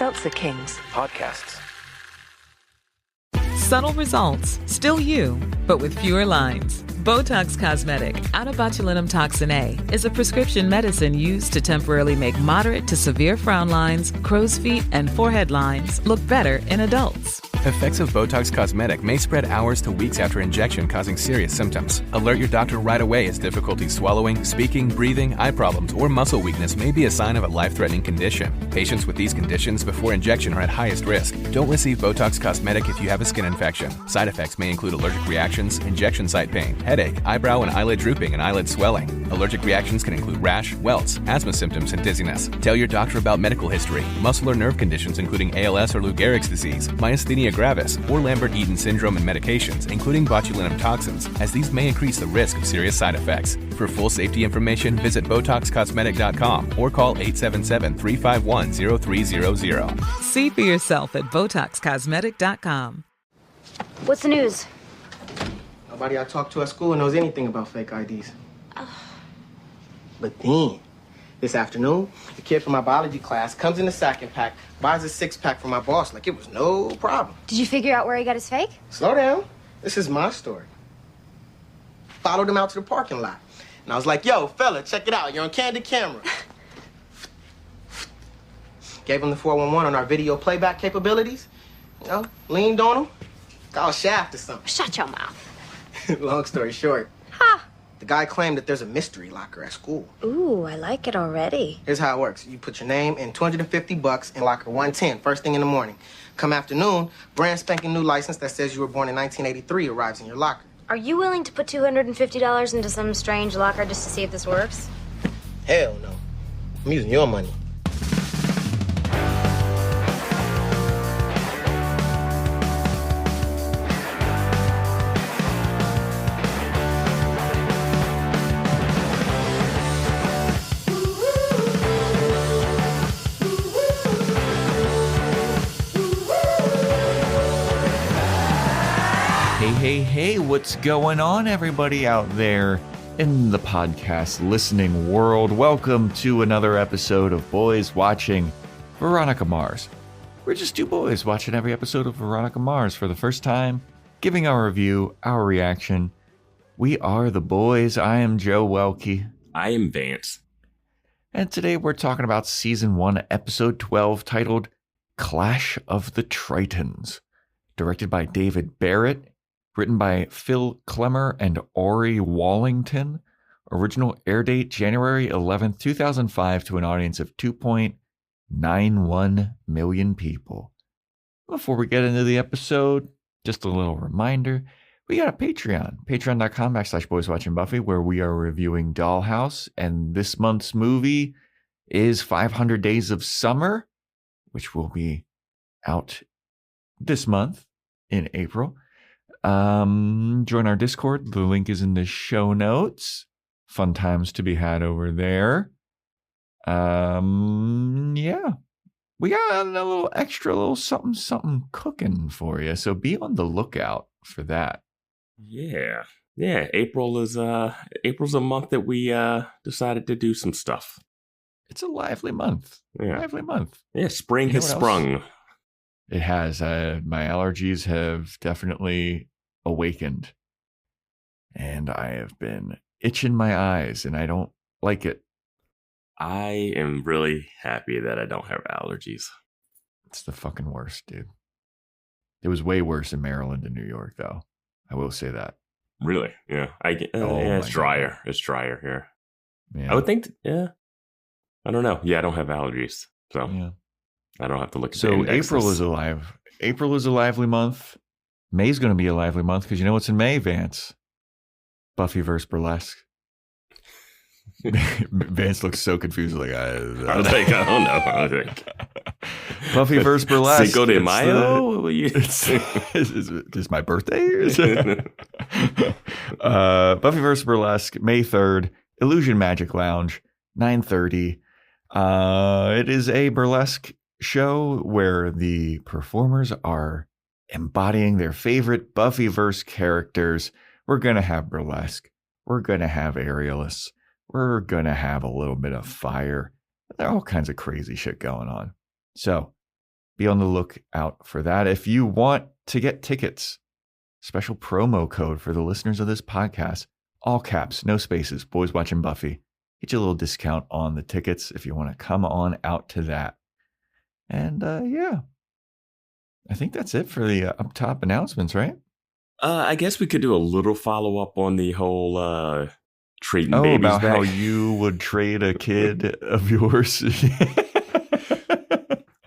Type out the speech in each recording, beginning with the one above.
Seltzer Kings. Podcasts. Subtle results, still you, but with fewer lines. Botox Cosmetic, out of botulinum toxin A, is a prescription medicine used to temporarily make moderate to severe frown lines, crow's feet, and forehead lines look better in adults. Effects of Botox Cosmetic may spread hours to weeks after injection, causing serious symptoms. Alert your doctor right away as difficulty swallowing, speaking, breathing, eye problems, or muscle weakness may be a sign of a life-threatening condition. Patients with these conditions before injection are at highest risk. Don't receive Botox Cosmetic if you have a skin infection. Side effects may include allergic reactions, injection site pain, headache, eyebrow and eyelid drooping, and eyelid swelling. Allergic reactions can include rash, welts, asthma symptoms, and dizziness. Tell your doctor about medical history, muscle or nerve conditions including ALS or Lou Gehrig's disease, myasthenia gravis, or Lambert-Eaton syndrome, and medications, including botulinum toxins, as these may increase the risk of serious side effects. For full safety information, visit BotoxCosmetic.com or call 877-351-0300. See for yourself at BotoxCosmetic.com. What's the news? Nobody I talk to at school knows anything about fake IDs. But then, this afternoon, the kid from my biology class comes in the second pack, buys a six-pack from my boss like it was no problem. Did you figure out where he got his fake? Slow down. This is my story. Followed him out to the parking lot. And I was like, yo, fella, check it out. You're on candid camera. Gave him the 411 on our video playback capabilities. You know, leaned on him. Got shaft or something. Shut your mouth. Long story short. Ha! The guy claimed that there's a mystery locker at school. Ooh, I like it already. Here's how it works. You put your name and $250 in locker 110, first thing in the morning. Come afternoon, brand spanking new license that says you were born in 1983 arrives in your locker. Are you willing to put $250 into some strange locker just to see if this works? Hell no. I'm using your money. Hey, what's going on, everybody out there in the podcast listening world? Welcome to another episode of Boys Watching Veronica Mars. We're just two boys watching every episode of Veronica Mars for the first time, giving our review, our reaction. We are the boys. I am Joe Welke. I am Vance. And today we're talking about Season 1, Episode 12, titled Clash of the Tritons, directed by David Barrett. Written by Phil Klemmer and Ori Wallington. Original air date January 11th, 2005 to an audience of 2.91 million people. Before we get into the episode, just a little reminder. We got a Patreon. Patreon.com/BoysWatchingBuffy, where we are reviewing Dollhouse. And this month's movie is 500 Days of Summer, which will be out this month in April. Join our Discord. The link is in the show notes. Fun times to be had over there. Yeah. We got a little something cooking for you. So be on the lookout for that. Yeah. April's a month that we decided to do some stuff. It's a lively month. Yeah. Yeah, spring has sprung. It has. My allergies have definitely awakened. And I have been itching my eyes, and I don't like it. I am really happy that I don't have allergies. It's the fucking worst, dude. It was way worse in Maryland and New York, though. I will say that. Really? Yeah. It's drier. God. It's drier here. Yeah. I would think, I don't know. Yeah, I don't have allergies. So yeah. I don't have to look at So April is alive. April is a lively month. May's going to be a lively month because you know what's in May, Vance? Buffy vs. Burlesque. Vance looks so confused. Like, I don't know. Buffy vs. Burlesque. Cinco de Mayo? Is my birthday? Buffy vs. Burlesque, May 3rd, Illusion Magic Lounge, 9:30. It is a burlesque show where the performers are embodying their favorite Buffyverse characters. We're going to have burlesque. We're going to have aerialists. We're going to have a little bit of fire. There are all kinds of crazy shit going on. So be on the lookout for that. If you want to get tickets, special promo code for the listeners of this podcast, all caps, no spaces, Boys Watching Buffy. Get you a little discount on the tickets if you want to come on out to that. And yeah, I think that's it for the up top announcements, right? I guess we could do a little follow up on the whole trading babies about back. how you would trade a kid of yours.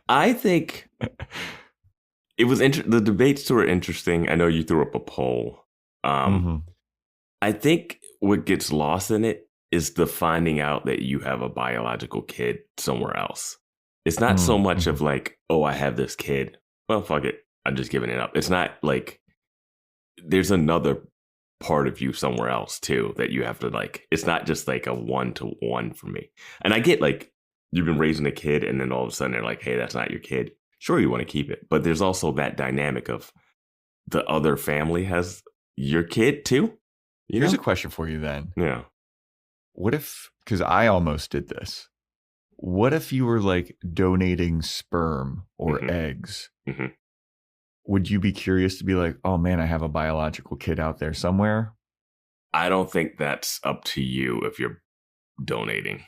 I think it was the debates were interesting. I know you threw up a poll. I think what gets lost in it is the finding out that you have a biological kid somewhere else. It's not so much of like, oh, I have this kid. Well, fuck it. I'm just giving it up. It's not like there's another part of you somewhere else too that you have to like. It's not just like a 1-to-1 for me. And I get like you've been raising a kid and then all of a sudden they're like, hey, that's not your kid. Sure, you want to keep it. But there's also that dynamic of the other family has your kid too. Here's a question for you then. Yeah. What if, because I almost did this, what if you were like donating sperm or eggs? Would you be curious to be like, oh man, I have a biological kid out there somewhere? I don't think that's up to you if you're donating.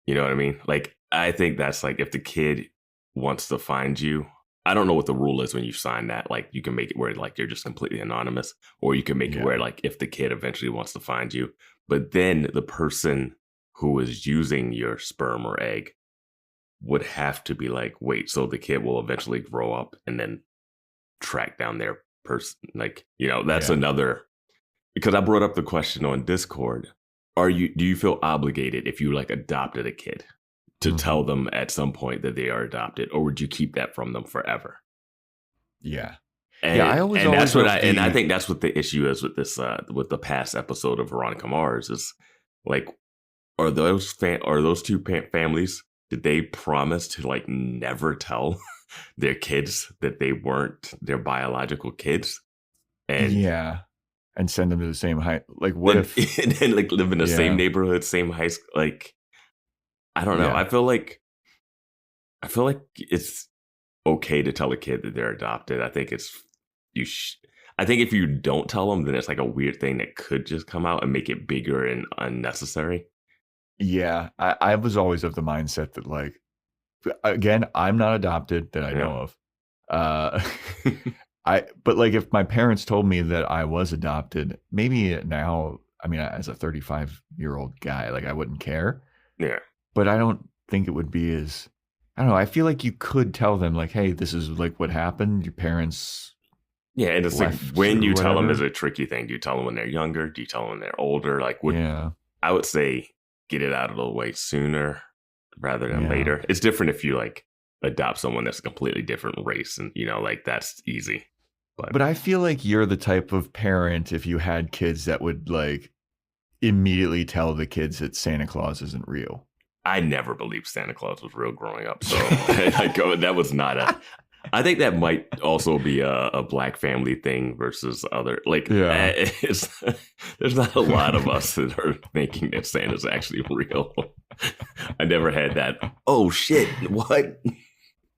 You know what I mean? Like, I think that's like if the kid wants to find you. I don't know what the rule is when you sign that. Like, you can make it where like you're just completely anonymous, or you can make it where like if the kid eventually wants to find you, but then the person who is using your sperm or egg would have to be like, wait, so the kid will eventually grow up and then track down their person. Like, you know, that's another, because I brought up the question on Discord. Do you feel obligated if you like adopted a kid to tell them at some point that they are adopted, or would you keep that from them forever? Yeah. And, I think that's what the issue is with this, with the past episode of Veronica Mars is like, are those two families, did they promise to like never tell their kids that they weren't their biological kids? And and send them to the same high, like what if and then like live in the same neighborhood, same high school? Like, I don't know. I feel like it's okay to tell a kid that they're adopted. I think I think if you don't tell them, then it's like a weird thing that could just come out and make it bigger and unnecessary. Yeah, I was always of the mindset that like, again, I'm not adopted that I know of. But like if my parents told me that I was adopted, maybe now, I mean, as a 35-year-old guy, like I wouldn't care. Yeah. But I don't think it would be as, I don't know. I feel like you could tell them like, hey, this is like what happened. Your parents. Yeah. And it's like when you tell them is a tricky thing. Do you tell them when they're younger? Do you tell them when they're older? Like, I would say get it out of the way sooner rather than later. It's different if you like adopt someone that's a completely different race and, you know, like that's easy. But I feel like you're the type of parent, if you had kids, that would like immediately tell the kids that Santa Claus isn't real. I never believed Santa Claus was real growing up. So that was not I think that might also be a black family thing versus other. Like, there's not a lot of us that are thinking that Santa's actually real. I never had that. Oh, shit. What?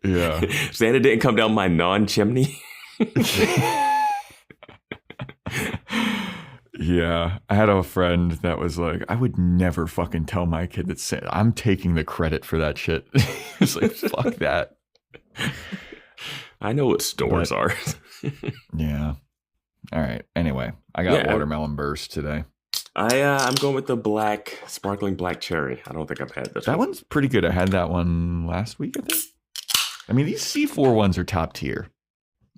Yeah. Santa didn't come down my non-chimney. Yeah, I had a friend that was like, I would never fucking tell my kid that I'm taking the credit for that shit. It's like, fuck that. I know what stores are. Yeah. All right. Anyway, I got watermelon burst today. I'm going with the sparkling black cherry. I don't think I've had this one. That one's pretty good. I had that one last week, I think. I mean, these C4 ones are top tier.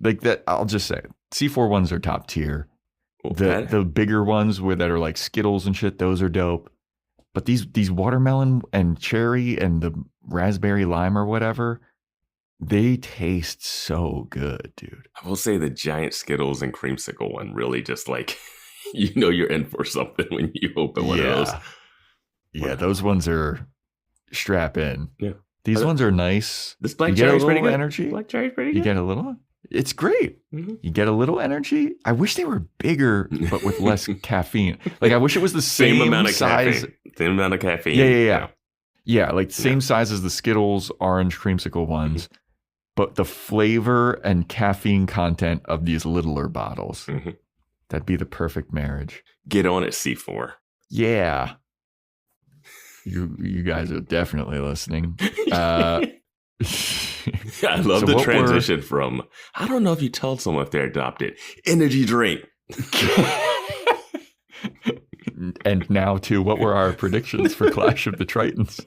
Like that, I'll just say, C4 ones are top tier. Okay. The bigger ones that are like Skittles and shit, those are dope. But these watermelon and cherry and the raspberry lime or whatever, they taste so good, dude. I will say the giant Skittles and creamsicle one really just like, you know, you're in for something when you open one of those. Yeah, those ones are strap in. Yeah. These ones are nice. This black cherry's pretty good. Energy. Black cherry's pretty good. You get a little. It's great. Mm-hmm. You get a little energy. I wish they were bigger, but with less caffeine. Like I wish it was the same amount of size. Caffeine. Same amount of caffeine. Yeah. Yeah, like same size as the Skittles orange creamsicle ones. but the flavor and caffeine content of these littler bottles. Mm-hmm. That'd be the perfect marriage. Get on it, C4. Yeah. You guys are definitely listening. I love the transition from, I don't know if you tell someone if they're adopted, energy drink. And now to what were our predictions for Clash of the Tritons?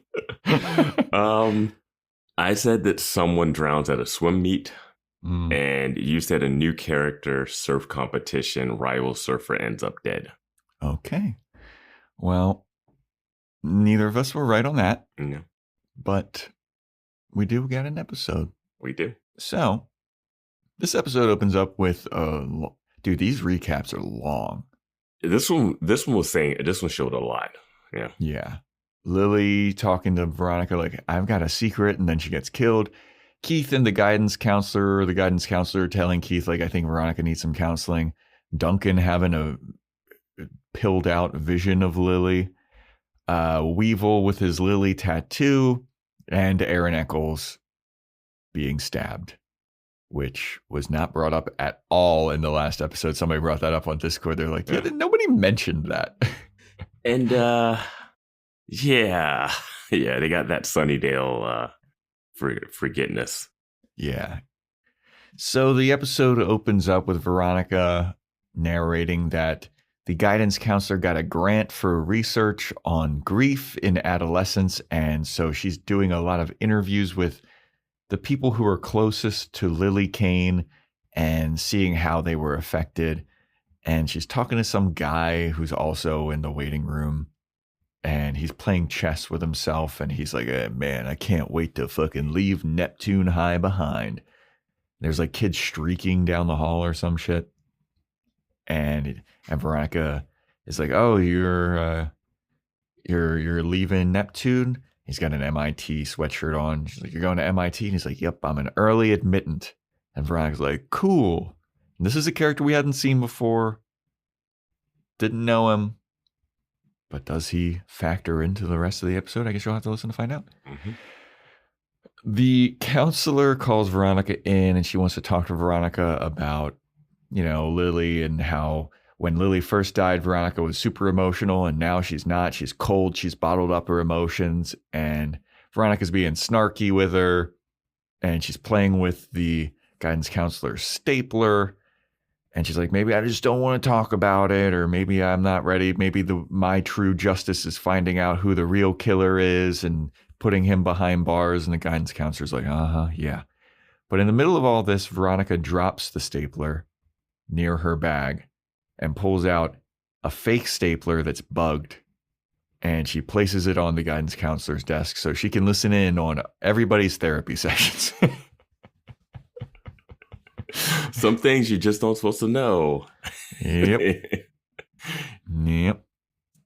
I said that someone drowns at a swim meet, and you said a new character, surf competition, rival surfer ends up dead. Okay. Well, neither of us were right on that. No. But we do get an episode. We do. So, this episode opens up with, dude, these recaps are long. This one showed a lot. Yeah. Yeah. Lilly talking to Veronica like, I've got a secret, and then she gets killed. Keith and the guidance counselor telling Keith, like, I think Veronica needs some counseling. Duncan having a pilled out vision of Lilly. Weevil with his Lilly tattoo, and Aaron Echolls being stabbed, which was not brought up at all in the last episode. Somebody brought that up on Discord. They're like, yeah, nobody mentioned that. And yeah, they got that Sunnydale forgetness. Yeah. So the episode opens up with Veronica narrating that the guidance counselor got a grant for research on grief in adolescence. And so she's doing a lot of interviews with the people who are closest to Lilly Kane and seeing how they were affected. And she's talking to some guy who's also in the waiting room. And he's playing chess with himself. And he's like, man, I can't wait to fucking leave Neptune High behind. There's like kids streaking down the hall or some shit. And Veronica is like, oh, you're leaving Neptune? He's got an MIT sweatshirt on. She's like, you're going to MIT? And he's like, yep, I'm an early admittant. And Veronica's like, cool. And this is a character we hadn't seen before. Didn't know him. But does he factor into the rest of the episode? I guess you'll have to listen to find out. Mm-hmm. The counselor calls Veronica in, and she wants to talk to Veronica about, Lilly, and how when Lilly first died, Veronica was super emotional, and now she's not. She's cold. She's bottled up her emotions, and Veronica's being snarky with her, and she's playing with the guidance counselor's stapler. And she's like, maybe I just don't want to talk about it, or maybe I'm not ready. Maybe my true justice is finding out who the real killer is and putting him behind bars. And the guidance counselor's like, yeah. But in the middle of all this, Veronica drops the stapler near her bag and pulls out a fake stapler that's bugged. And she places it on the guidance counselor's desk so she can listen in on everybody's therapy sessions. Some things you just don't supposed to know. Yep.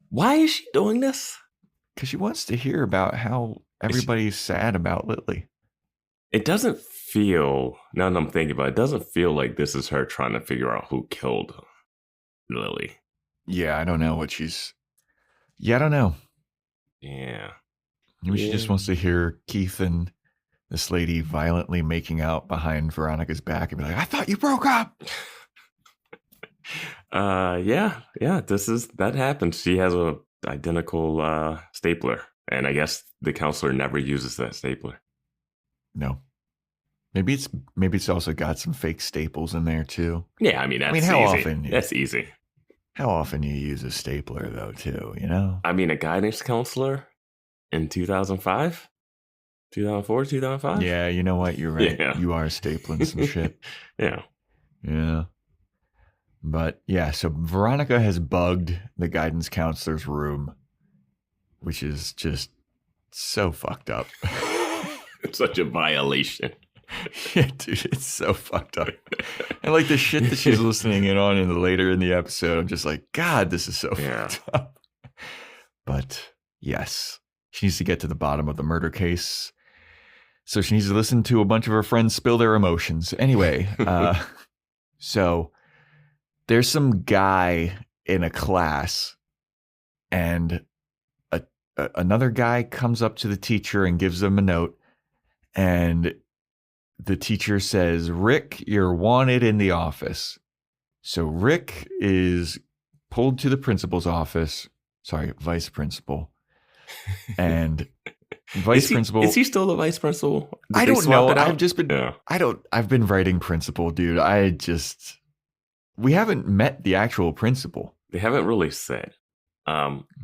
Why is she doing this? Because she wants to hear about how everybody's sad about Lilly. It doesn't feel, now that I'm thinking about it, doesn't feel like this is her trying to figure out who killed Lilly. Yeah, I don't know what I don't know. Yeah. Maybe she just wants to hear Keith and this lady violently making out behind Veronica's back and be like, I thought you broke up. Yeah, that happens. She has a identical stapler, and I guess the counselor never uses that stapler. No. Maybe it's also got some fake staples in there too. Yeah, that's how easy. Often that's easy. How often you use a stapler though too, A guidance counselor in 2005? 2004, 2005? Yeah, you know what? You're right. Yeah. You are stapling some shit. Yeah. Yeah. But yeah, so Veronica has bugged the guidance counselor's room, which is just so fucked up. It's such a violation. Yeah, dude, it's so fucked up. And like the shit that she's listening in on later in the episode, I'm just like, God, this is so fucked up. But yes, she needs to get to the bottom of the murder case. So she needs to listen to a bunch of her friends spill their emotions. Anyway, so there's some guy in a class, and another guy comes up to the teacher and gives them a note. And the teacher says, Rick, you're wanted in the office. So Rick is pulled to the principal's office. Sorry, vice principal. And vice principal. Is he still the vice principal? I don't know. I've been writing principal, dude. We haven't met the actual principal. They haven't really said.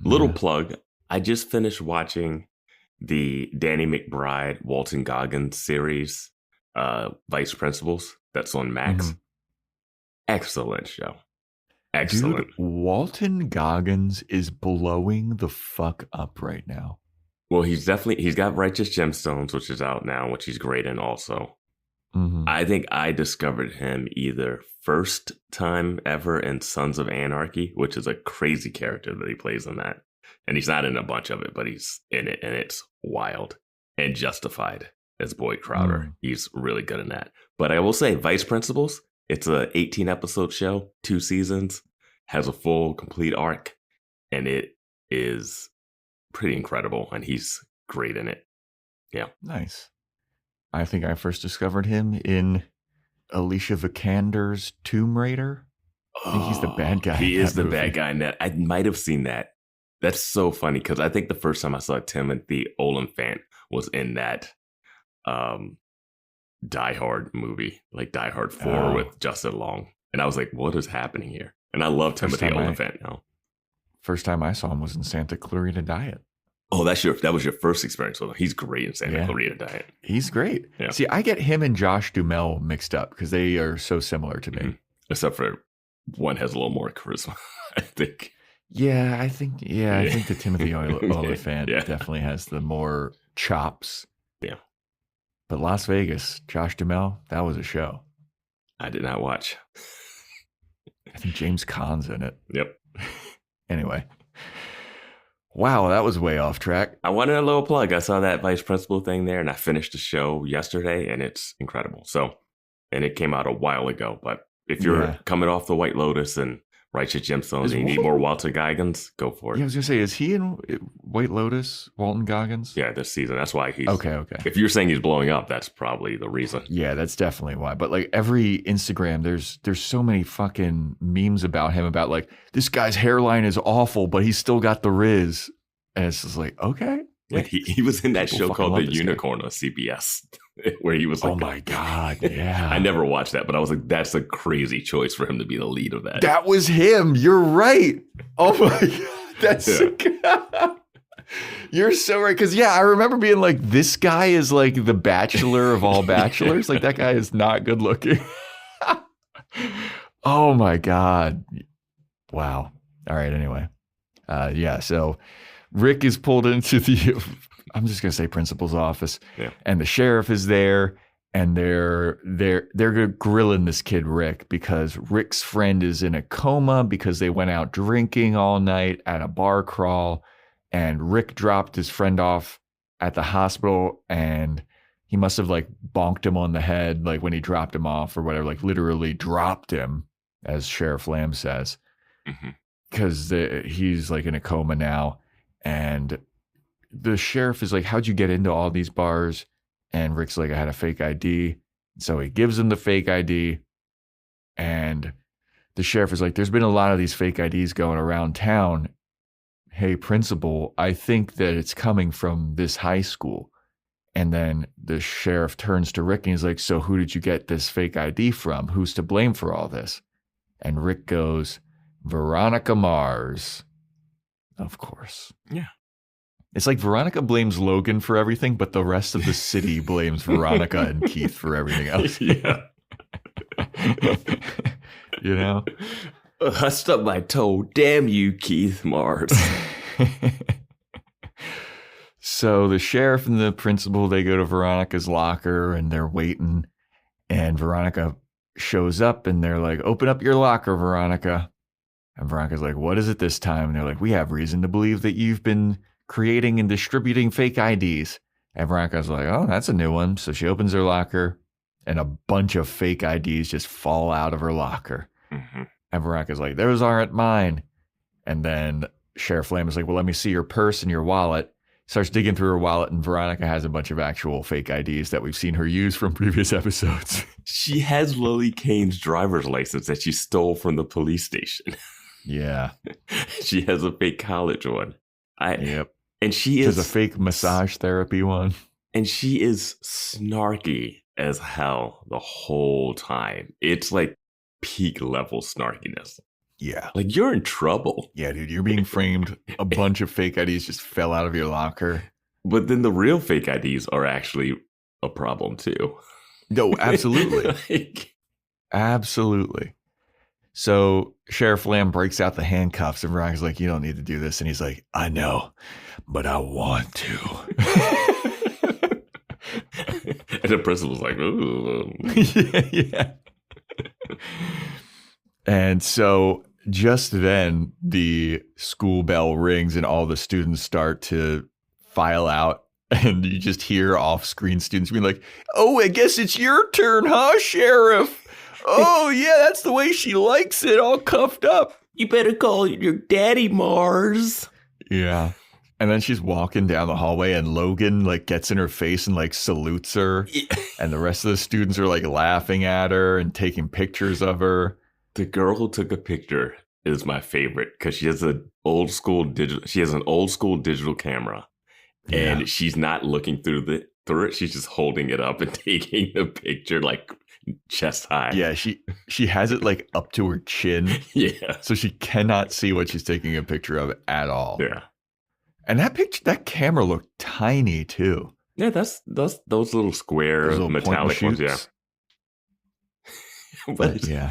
Little plug. I just finished watching the Danny McBride, Walton Goggins series, Vice Principals. That's on Max. Mm-hmm. Excellent show. Excellent. Dude, Walton Goggins is blowing the fuck up right now. Well, he's got Righteous Gemstones, which is out now, which he's great in also. Mm-hmm. I think I discovered him either first time ever in Sons of Anarchy, which is a crazy character that he plays in that. And he's not in a bunch of it, but he's in it, and it's wild. And Justified as Boyd Crowder. Mm. He's really good in that. But I will say, Vice Principals, it's a 18-episode show, 2 seasons, has a full, complete arc, and it is pretty incredible, and he's great in it. Yeah. Nice. I think I first discovered him in Alicia Vikander's Tomb Raider. I think he's the bad guy. He is the bad guy in that. I might have seen that. That's so funny because I think the first time I saw Timothy Olyphant was in that Die Hard movie, like Die Hard 4 with Justin Long. And I was like, what is happening here? And I love Timothy Olyphant now. First time I saw him was in Santa Clarita Diet. Oh, that was your first experience with him. He's great in Santa Clarita Diet. He's great. Yeah. See, I get him and Josh Duhamel mixed up because they are so similar to me. Mm-hmm. Except for one has a little more charisma, I think. I think the Timothy Olyphant definitely has the more chops. Yeah. But Las Vegas, Josh Duhamel, that was a show. I did not watch. I think James Caan's in it. Yep. Anyway. Wow, that was way off track. I wanted a little plug. I saw that vice principal thing there, and I finished the show yesterday, and it's incredible. So, and it came out a while ago, but if you're coming off the White Lotus and Righteous Gemstones and you need more Walton Goggins, go for it. Yeah, I was going to say, is he in White Lotus, Walton Goggins? Yeah, this season. That's why he's... Okay. If you're saying he's blowing up, that's probably the reason. Yeah, that's definitely why. But like every Instagram, there's so many fucking memes about him about like, this guy's hairline is awful, but he's still got the Riz. And it's just like, okay. Like he was in that show called The Unicorn on CBS, where he was like, oh my God, yeah. I never watched that, but I was like, that's a crazy choice for him to be the lead of that. That was him. You're right. Oh my God. That's You're so right. Because I remember being like, this guy is like the bachelor of all bachelors. Like that guy is not good looking. Oh my God. Wow. All right. Anyway. So Rick is pulled into the, I'm just going to say principal's office, and the sheriff is there, and they're grilling this kid, Rick, because Rick's friend is in a coma because they went out drinking all night at a bar crawl, and Rick dropped his friend off at the hospital, and he must have like bonked him on the head, like when he dropped him off or whatever, like literally dropped him, as Sheriff Lamb says, because he's like in a coma now. And the sheriff is like, how'd you get into all these bars? And Rick's like, I had a fake ID. So he gives him the fake ID. And the sheriff is like, there's been a lot of these fake IDs going around town. Hey, principal, I think that it's coming from this high school. And then the sheriff turns to Rick and he's like, so who did you get this fake ID from? Who's to blame for all this? And Rick goes, Veronica Mars. Of course. Yeah. It's like Veronica blames Logan for everything, but the rest of the city blames Veronica and Keith for everything else. Yeah. You know? I stubbed my toe. Damn you, Keith Mars. So the sheriff and the principal, they go to Veronica's locker and they're waiting. And Veronica shows up and they're like, open up your locker, Veronica. And Veronica's like, what is it this time? And they're like, we have reason to believe that you've been creating and distributing fake IDs. And Veronica's like, oh, that's a new one. So she opens her locker and a bunch of fake IDs just fall out of her locker. Mm-hmm. And Veronica's like, those aren't mine. And then Sheriff Lamb is like, well, let me see your purse and your wallet. starts digging through her wallet, and Veronica has a bunch of actual fake IDs that we've seen her use from previous episodes. She has Lilly Kane's driver's license that she stole from the police station. Yeah. She has a fake college one. Yep. And she is a fake massage therapy one. And she is snarky as hell the whole time. It's like peak level snarkiness. Yeah. Like, you're in trouble. Yeah, dude, you're being framed. A bunch of fake IDs just fell out of your locker. But then the real fake IDs are actually a problem too. No, absolutely. Absolutely. So Sheriff Lamb breaks out the handcuffs, and Veronica's like, you don't need to do this. And he's like, I know, but I want to. And the principal's like, ooh. Yeah. And so just then the school bell rings and all the students start to file out, and you just hear off-screen students being like, oh, I guess it's your turn, huh, Sheriff? Oh, yeah, that's the way she likes it, all cuffed up. You better call your daddy, Mars. Yeah. And then she's walking down the hallway, and Logan like gets in her face and like salutes her. Yeah. And the rest of the students are like laughing at her and taking pictures of her. The girl who took a picture is my favorite because she has an old school digital camera, and she's not looking through it. She's just holding it up and taking the picture like chest high. Yeah, she has it like up to her chin. Yeah, so she cannot see what she's taking a picture of at all. Yeah, and that camera looked tiny too. Yeah, that's those little square little metallic ones. Yeah. But yeah,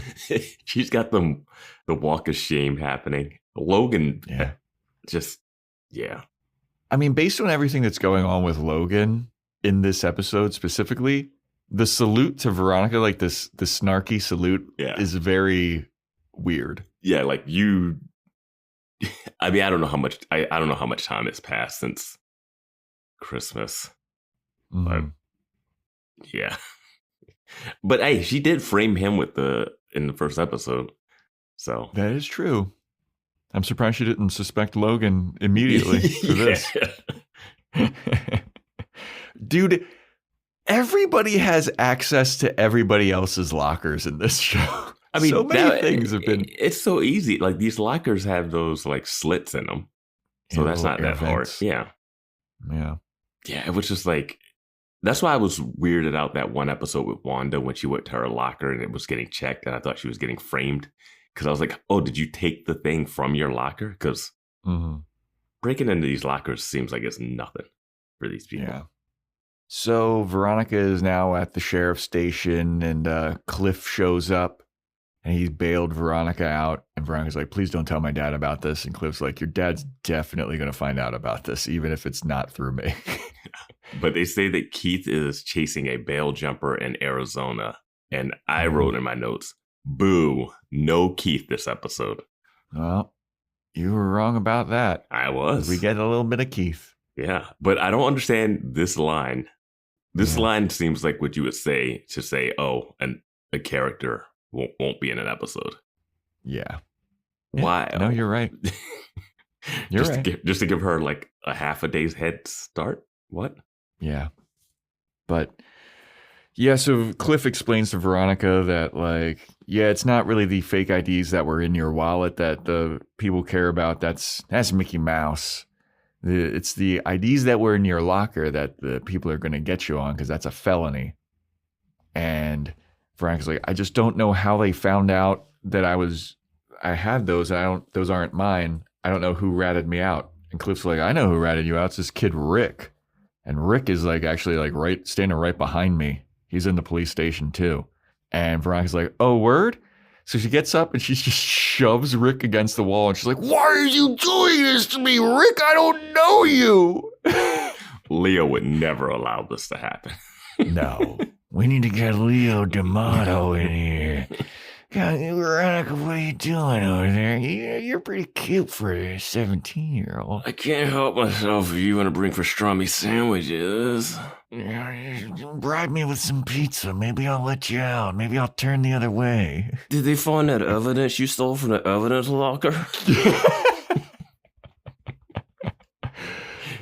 she's got the walk of shame happening. Logan, yeah. I mean, based on everything that's going on with Logan in this episode specifically, the salute to Veronica, like the snarky salute, is very weird. Yeah, like you. I mean, I don't know how much. I don't know how much time has passed since Christmas, but yeah. But hey, she did frame him in the first episode. So that is true. I'm surprised she didn't suspect Logan immediately for this. Dude, everybody has access to everybody else's lockers in this show. I mean, so many things have been. It's so easy. Like, these lockers have those like slits in them. So that's not that hard. Yeah. Yeah. Yeah. It was just like, that's why I was weirded out that one episode with Wanda when she went to her locker and it was getting checked, and I thought she was getting framed. Because I was like, oh, did you take the thing from your locker? Because breaking into these lockers seems like it's nothing for these people. Yeah. So Veronica is now at the sheriff's station, and Cliff shows up, and he's bailed Veronica out. And Veronica's like, please don't tell my dad about this. And Cliff's like, your dad's definitely going to find out about this, even if it's not through me. But they say that Keith is chasing a bail jumper in Arizona. And I wrote in my notes, boo, no Keith this episode. Well, you were wrong about that. I was. We get a little bit of Keith. Yeah, but I don't understand this line. This line seems like what you would say to say, oh, and a character won't be in an episode. Yeah. Why? No, you're right. You're just right. Just to give her like a half a day's head start? What? Yeah. But yeah, so Cliff explains to Veronica that, like, yeah, it's not really the fake IDs that were in your wallet that the people care about. That's Mickey Mouse. It's the IDs that were in your locker that the people are going to get you on, because that's a felony. And Veronica's like, I just don't know how they found out that I had those. Those aren't mine. I don't know who ratted me out. And Cliff's like, I know who ratted you out. It's this kid, Rick. And Rick is like actually like standing right behind me. He's in the police station too. And Veronica's like, oh, word? So she gets up and she just shoves Rick against the wall. And she's like, why are you doing this to me, Rick? I don't know you. Leo would never allow this to happen. No. We need to get Leo D'Amato in here. God, Veronica, what are you doing over there? You're pretty cute for a 17-year-old. I can't help myself if you want to bring pastrami sandwiches. Bribe me with some pizza. Maybe I'll let you out. Maybe I'll turn the other way. Did they find that evidence you stole from the evidence locker?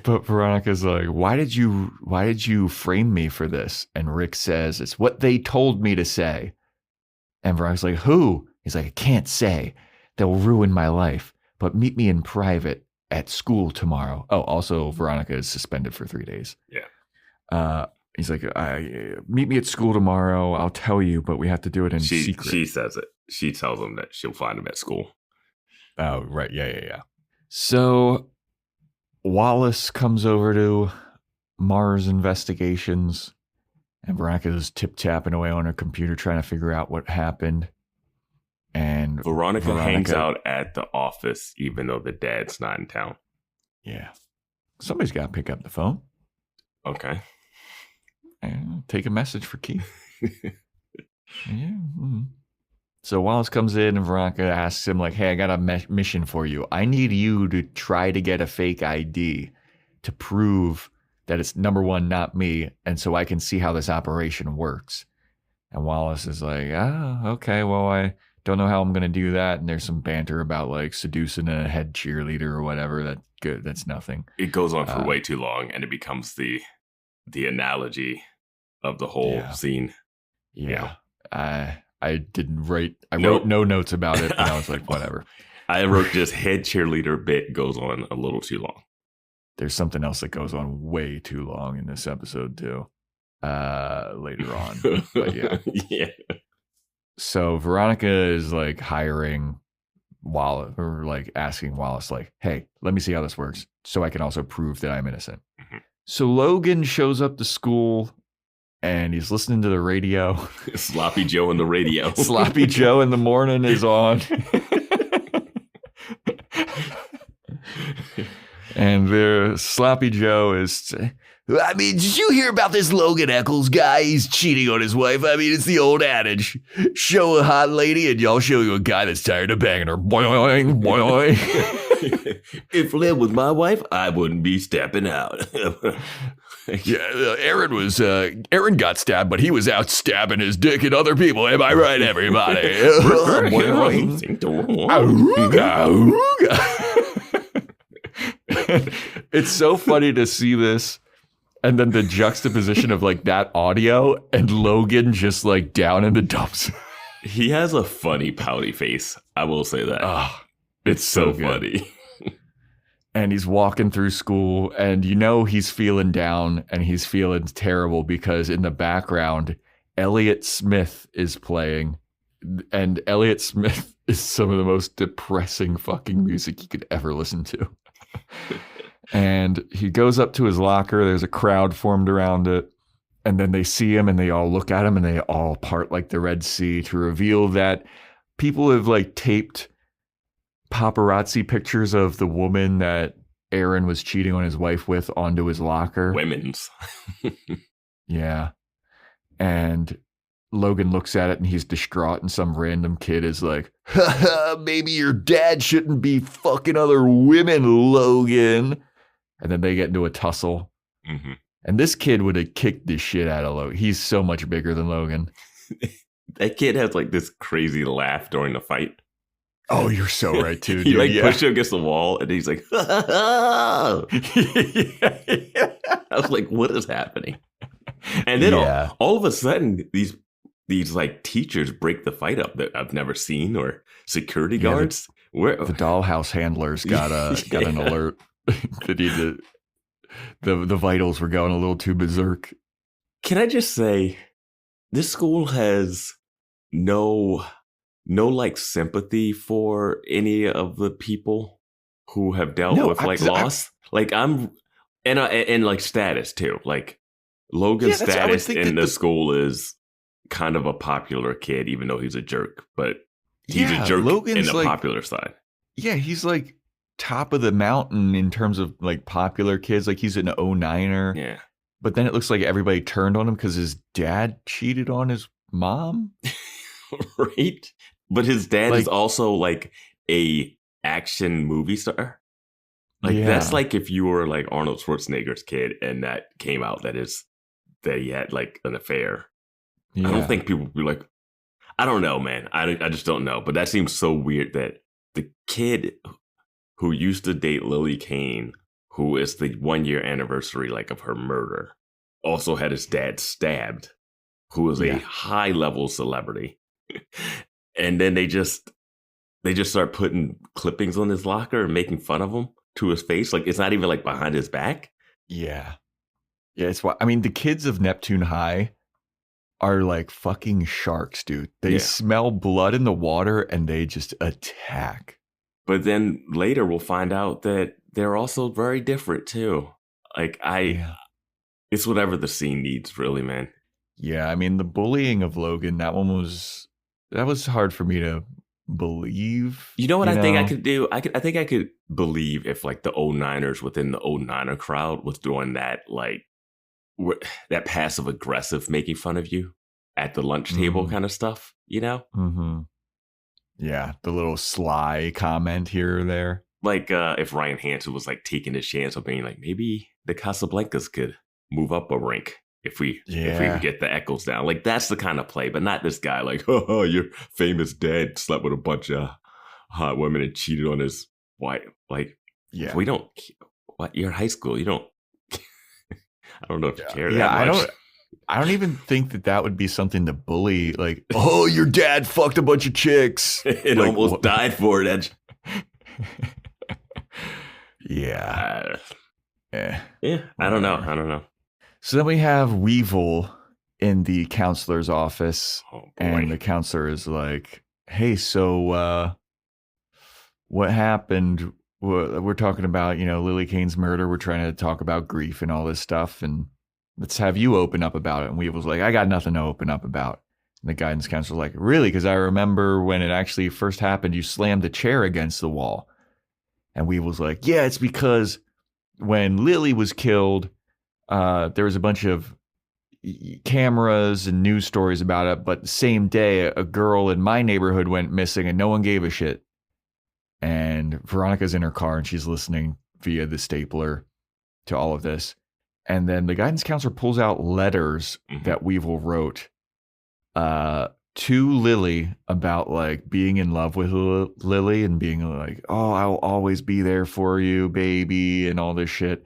But Veronica's like, why did you frame me for this? And Rick says, it's what they told me to say. And Veronica's like, who? He's like, I can't say. They'll ruin my life. But meet me in private at school tomorrow. Oh, also, Veronica is suspended for 3 days. Yeah. He's like, meet me at school tomorrow. I'll tell you, but we have to do it in secret. She says it. She tells him that she'll find him at school. Oh, right. Yeah. So Wallace comes over to Mars Investigations, and Veronica is tip-tapping away on her computer trying to figure out what happened. And Veronica hangs out at the office even though the dad's not in town. Yeah. Somebody's got to pick up the phone. Okay. And take a message for Keith. Yeah. Mm-hmm. So Wallace comes in and Veronica asks him, like, hey, I got a mission for you. I need you to try to get a fake ID to prove that it's, number one, not me, and so I can see how this operation works. And Wallace is like, okay, well, I don't know how I'm going to do that. And there's some banter about, like, seducing a head cheerleader or whatever. That's nothing. It goes on for way too long, and it becomes the analogy of the whole scene. Yeah. I didn't write. I wrote no notes about it, but I was like, whatever. I wrote just head cheerleader bit goes on a little too long. There's something else that goes on way too long in this episode too. Later on, but yeah. Yeah. So Veronica is like hiring Wallace, or like asking Wallace, like, "Hey, let me see how this works, so I can also prove that I'm innocent." Mm-hmm. So Logan shows up to school. And he's listening to the radio. Sloppy Joe on the radio. Sloppy Joe in the morning is on. And the Sloppy Joe is... I mean, did you hear about this Logan Echolls guy? He's cheating on his wife. I mean, it's the old adage. Show a hot lady and y'all show you a guy that's tired of banging her. Boing, boing. If Liv was my wife, I wouldn't be stepping out. Yeah, Aaron got stabbed, but he was out stabbing his dick at other people. Am I right, everybody? It's so funny to see this, and then the juxtaposition of like that audio and Logan just like down in the dumps. He has a funny pouty face. I will say that. Oh, it's so funny. And he's walking through school, and you know he's feeling down and he's feeling terrible because in the background, Elliott Smith is playing. And Elliott Smith is some of the most depressing fucking music you could ever listen to. And he goes up to his locker. There's a crowd formed around it. And then they see him and they all look at him and they all part like the Red Sea to reveal that people have like taped paparazzi pictures of the woman that Aaron was cheating on his wife with onto his locker. Women's. Yeah. And Logan looks at it and he's distraught, and some random kid is like, maybe your dad shouldn't be fucking other women, Logan. And then they get into a tussle. Mm-hmm. And this kid would have kicked the shit out of Logan. He's so much bigger than Logan. That kid has like this crazy laugh during the fight. Oh, you're so right, too. He like pushed him against the wall, and he's like, I was like, what is happening? And then all of a sudden, these like teachers break the fight up that I've never seen, or security guards. The dollhouse handlers got an alert that the vitals were going a little too berserk. Can I just say, this school has no like sympathy for any of the people who have dealt with like loss. Like and like status too. Like Logan's status in the school is kind of a popular kid, even though he's a jerk. But he's a jerk in the popular side. Yeah, he's like top of the mountain in terms of like popular kids. Like he's an 09er. Yeah. But then it looks like everybody turned on him because his dad cheated on his mom. Right? But his dad is also like a action movie star. Like that's like if you were like Arnold Schwarzenegger's kid and that came out that he had like an affair. Yeah. I don't think people would be like, I don't know, man. I just don't know. But that seems so weird that the kid who used to date Lilly Kane, who is the 1-year anniversary like of her murder, also had his dad stabbed, who is a high level celebrity. And then they just start putting clippings on his locker and making fun of him to his face. Like, it's not even like behind his back. Yeah. Yeah, it's why, I mean, the kids of Neptune High are like fucking sharks, dude. They smell blood in the water and they just attack. But then later we'll find out that they're also very different too. Like, it's whatever the scene needs, really, man. Yeah, I mean, the bullying of Logan, that was hard for me to believe. You know what I think I could do? I think I could believe if like the 09ers within the 09er crowd was doing that, like that passive aggressive making fun of you at the lunch table kind of stuff, you know? Mm-hmm. Yeah, the little sly comment here or there. Like if Ryan Hansen was like taking a chance of being like, maybe the Casablancas could move up a rank if we get the Echolls down. Like, that's the kind of play, but not this guy like, oh, your famous dad slept with a bunch of hot women and cheated on his wife. Like, we don't, what, you're in high school, you don't, I don't know if you care that much. I don't even think that would be something to bully. Like, oh, your dad fucked a bunch of chicks. It like, almost died for it. Yeah. I don't know. So then we have Weevil in the counselor's office, and the counselor is like, hey, so what happened? We're talking about, Lilly Kane's murder. We're trying to talk about grief and all this stuff, and let's have you open up about it. And Weevil's like, I got nothing to open up about. And the guidance counselor's like, really? Because I remember when it actually first happened, you slammed a chair against the wall. And Weevil's like, yeah, it's because when Lilly was killed, there was a bunch of cameras and news stories about it. But the same day, a girl in my neighborhood went missing and no one gave a shit. And Veronica's in her car and she's listening via the stapler to all of this. And then the guidance counselor pulls out letters that Weevil wrote to Lilly about like being in love with Lilly and being like, oh, I'll always be there for you, baby, and all this shit.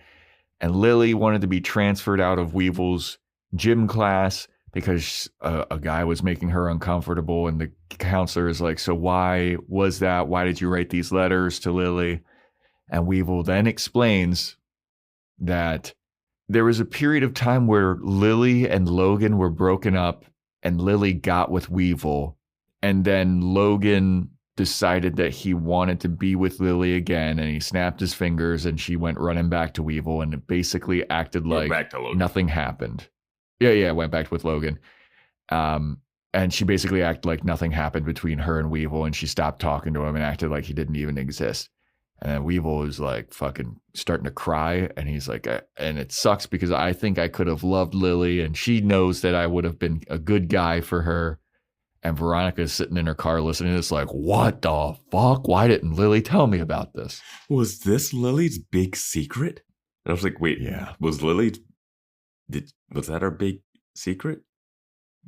And Lilly wanted to be transferred out of Weevil's gym class because a guy was making her uncomfortable. And the counselor is like, so why was that? Why did you write these letters to Lilly? And Weevil then explains that there was a period of time where Lilly and Logan were broken up and Lilly got with Weevil. And then Logan decided that he wanted to be with Lilly again, and he snapped his fingers and she went running back to Weevil and it basically acted like nothing happened. Yeah, went back with Logan. And she basically acted like nothing happened between her and Weevil, and she stopped talking to him and acted like he didn't even exist. And then Weevil is like fucking starting to cry. And he's like, and it sucks because I think I could have loved Lilly and she knows that I would have been a good guy for her. And Veronica is sitting in her car listening to this like, what the fuck? Why didn't Lilly tell me about this? Was this Lily's big secret? And I was like, wait, was that her big secret?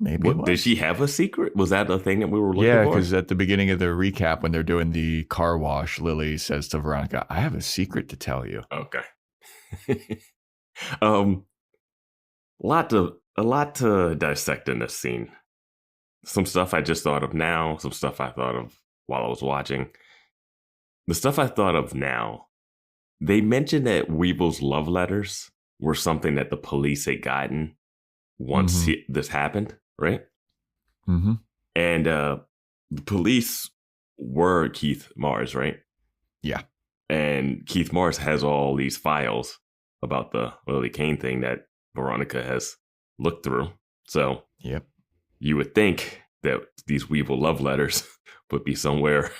Maybe. Did she have a secret? Was that the thing that we were looking for? Yeah, because at the beginning of the recap, when they're doing the car wash, Lilly says to Veronica, I have a secret to tell you. Okay. A lot to dissect in this scene. Some stuff I just thought of now, some stuff I thought of while I was watching. The stuff I thought of now, they mentioned that Weevil's love letters were something that the police had gotten once this happened, right? Mm-hmm. And the police were Keith Mars, right? Yeah. And Keith Mars has all these files about the Lilly Kane thing that Veronica has looked through. So you would think that these Weevil love letters would be somewhere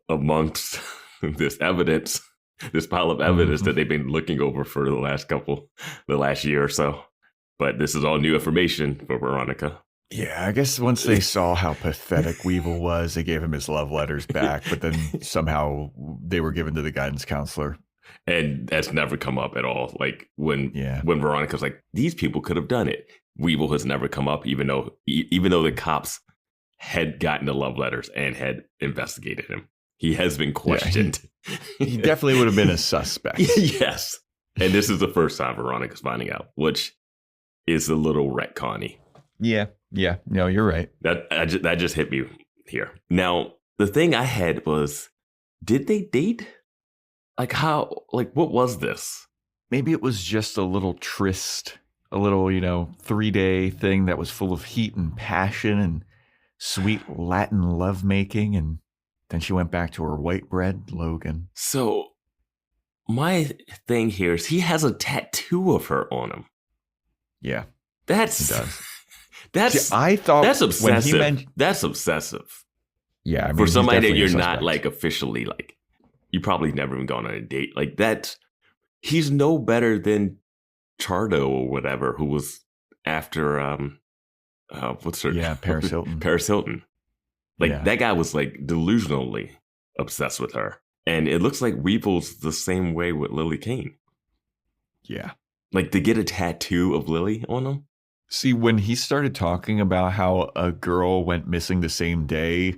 amongst this evidence, this pile of evidence that they've been looking over for the last year or so. But this is all new information for Veronica. Yeah, I guess once they saw how pathetic Weevil was, they gave him his love letters back, but then somehow they were given to the guidance counselor. And that's never come up at all. Like when Veronica's like, these people could have done it. Weevil has never come up, even though the cops had gotten the love letters and had investigated him. He has been questioned. Yeah, he definitely would have been a suspect. Yes. And this is the first time Veronica's finding out, which is a little retconny. Yeah. No, you're right. That just hit me here. Now, the thing I had was, did they date? Like how, like what was this? Maybe it was just a little tryst, a little, 3-day thing that was full of heat and passion and sweet Latin lovemaking. And then she went back to her white bread, Logan. So my thing here is he has a tattoo of her on him. Yeah, he does. See, I thought that's obsessive. When that's obsessive. Yeah, I mean, for somebody that you're not like officially like, you probably never even gone on a date like that. He's no better than Chardo or whatever, who was after what's her? Yeah, Paris Hilton. Paris Hilton. Like that guy was like delusionally obsessed with her, and it looks like Weevil's the same way with Lilly Kane. Yeah, like to get a tattoo of Lilly on him. See, when he started talking about how a girl went missing the same day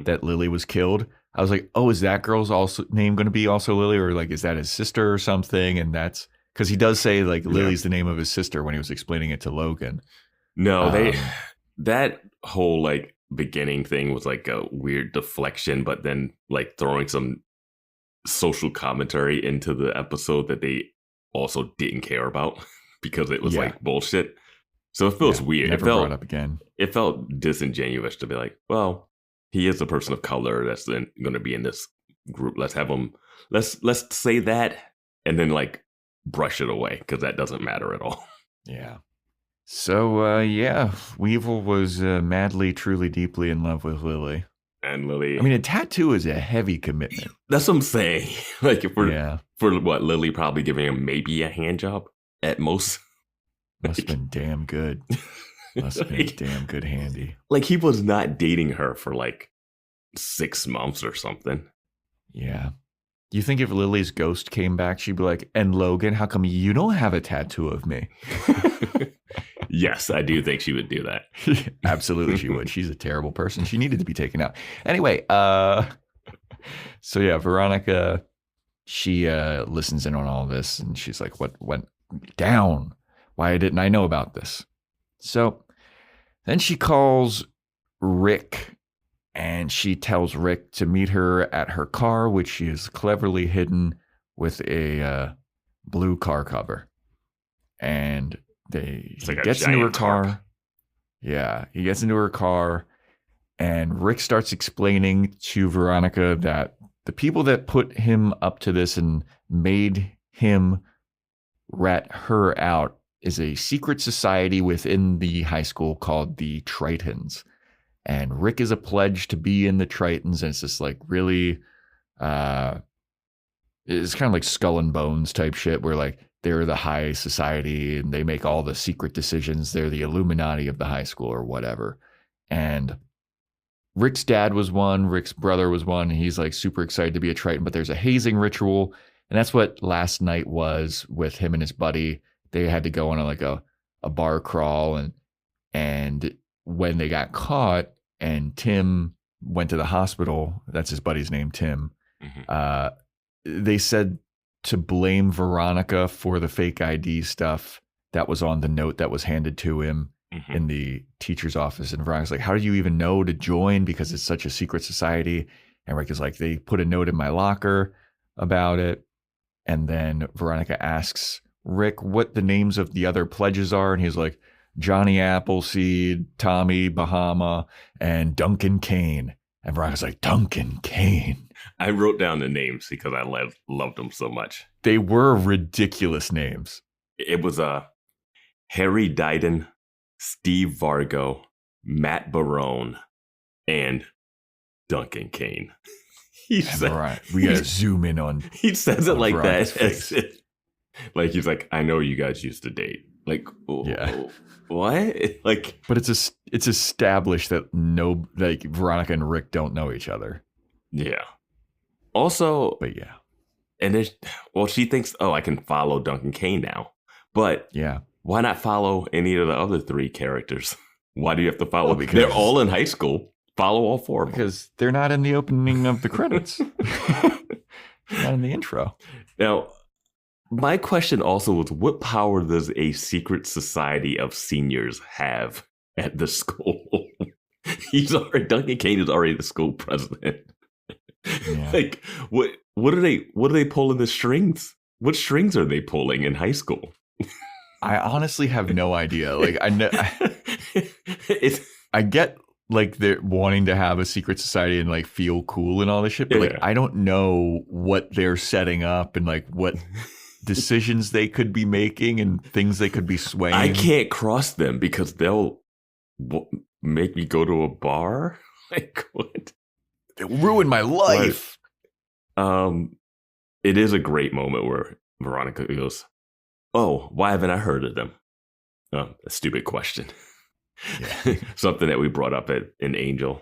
that Lilly was killed, I was like, oh, is that girl's name going to be also Lilly? Or like, is that his sister or something? And that's because he does say like Lily's the name of his sister when he was explaining it to Logan. No, that whole like beginning thing was like a weird deflection, but then like throwing some social commentary into the episode that they also didn't care about because it was like bullshit. So it feels weird. Never brought up again. It felt disingenuous to be like, well, he is a person of color that's then going to be in this group. Let's have him. Let's say that, and then like brush it away because that doesn't matter at all. Yeah. So Weevil was madly, truly, deeply in love with Lilly. And Lilly. I mean, a tattoo is a heavy commitment. That's what I'm saying. Like if we're for what Lilly probably giving him maybe a hand job at most. Must have been damn good. Must have been damn good handy. Like he was not dating her for like 6 months or something. Yeah. You think if Lily's ghost came back, she'd be like, and Logan, how come you don't have a tattoo of me? Yes, I do think she would do that. Absolutely she would. She's a terrible person. She needed to be taken out. Anyway, so yeah, Veronica, she listens in on all this and she's like, what went down? Why didn't I know about this? So then she calls Rick and she tells Rick to meet her at her car, which she has cleverly hidden with a blue car cover. And he gets into her car. Yeah, he gets into her car and Rick starts explaining to Veronica that the people that put him up to this and made him rat her out is a secret society within the high school called the Tritons. And Rick is a pledge to be in the Tritons. And it's just like really, it's kind of like Skull and Bones type shit where like they're the high society and they make all the secret decisions. They're the Illuminati of the high school or whatever. And Rick's dad was one, Rick's brother was one. And he's like super excited to be a Triton, but there's a hazing ritual. And that's what last night was with him and his buddy. They had to go on a bar crawl and when they got caught and Tim went to the hospital, that's his buddy's name, Tim, they said to blame Veronica for the fake ID stuff that was on the note that was handed to him in the teacher's office. And Veronica's like, how do you even know to join? Because it's such a secret society. And Rick is like, they put a note in my locker about it. And then Veronica asks Rick what the names of the other pledges are. And he's like, Johnny Appleseed, Tommy Bahama, and Duncan Kane. And Veronica's like, Duncan Kane. I wrote down the names because I loved them so much. They were ridiculous names. It was Harry Diden, Steve Vargo, Matt Barone, and Duncan Kane. Right. We gotta zoom in on. He says it like that. Like he's like, I know you guys used to date. Like, what? Like, but it's established that Veronica and Rick don't know each other. Yeah. Also, but yeah, and she thinks, oh, I can follow Duncan Kane now. But yeah, why not follow any of the other 3 characters? Why do you have to follow? Well, because they're all in high school. Follow all four of them. Because they're not in the opening of the credits. Not in the intro. Now, my question also was, what power does a secret society of seniors have at the school? Duncan Kane is already the school president. Yeah. Like, what are they pulling the strings? What strings are they pulling in high school? I honestly have no idea. Like, I get like they're wanting to have a secret society and like feel cool and all this shit, but like I don't know what they're setting up and like what decisions they could be making and things they could be swaying. I can't cross them because they'll make me go to a bar. Like, what? They'll ruin my life. It is a great moment where Veronica goes, "Oh, why haven't I heard of them?" A stupid question. Yeah. Something that we brought up in Angel.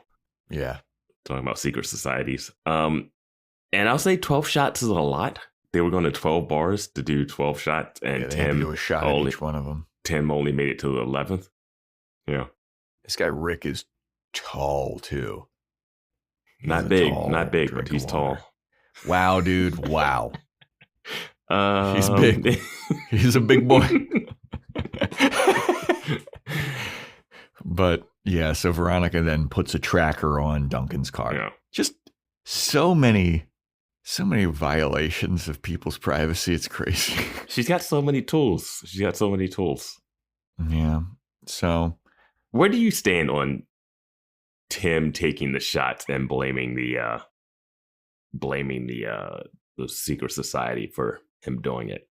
Yeah. Talking about secret societies. And I'll say 12 shots is a lot. They were going to 12 bars to do 12 shots, and they had to do a shot at each one of them. Tim only made it to the 11th. Yeah. This guy Rick is tall too. Not big, but he's tall. Wow, dude. Wow. He's big. He's a big boy. But yeah, so Veronica then puts a tracker on Duncan's car. Yeah. Just so many violations of people's privacy. It's crazy. She's got so many tools. Yeah. So where do you stand on Tim taking the shots and blaming the secret society for him doing it?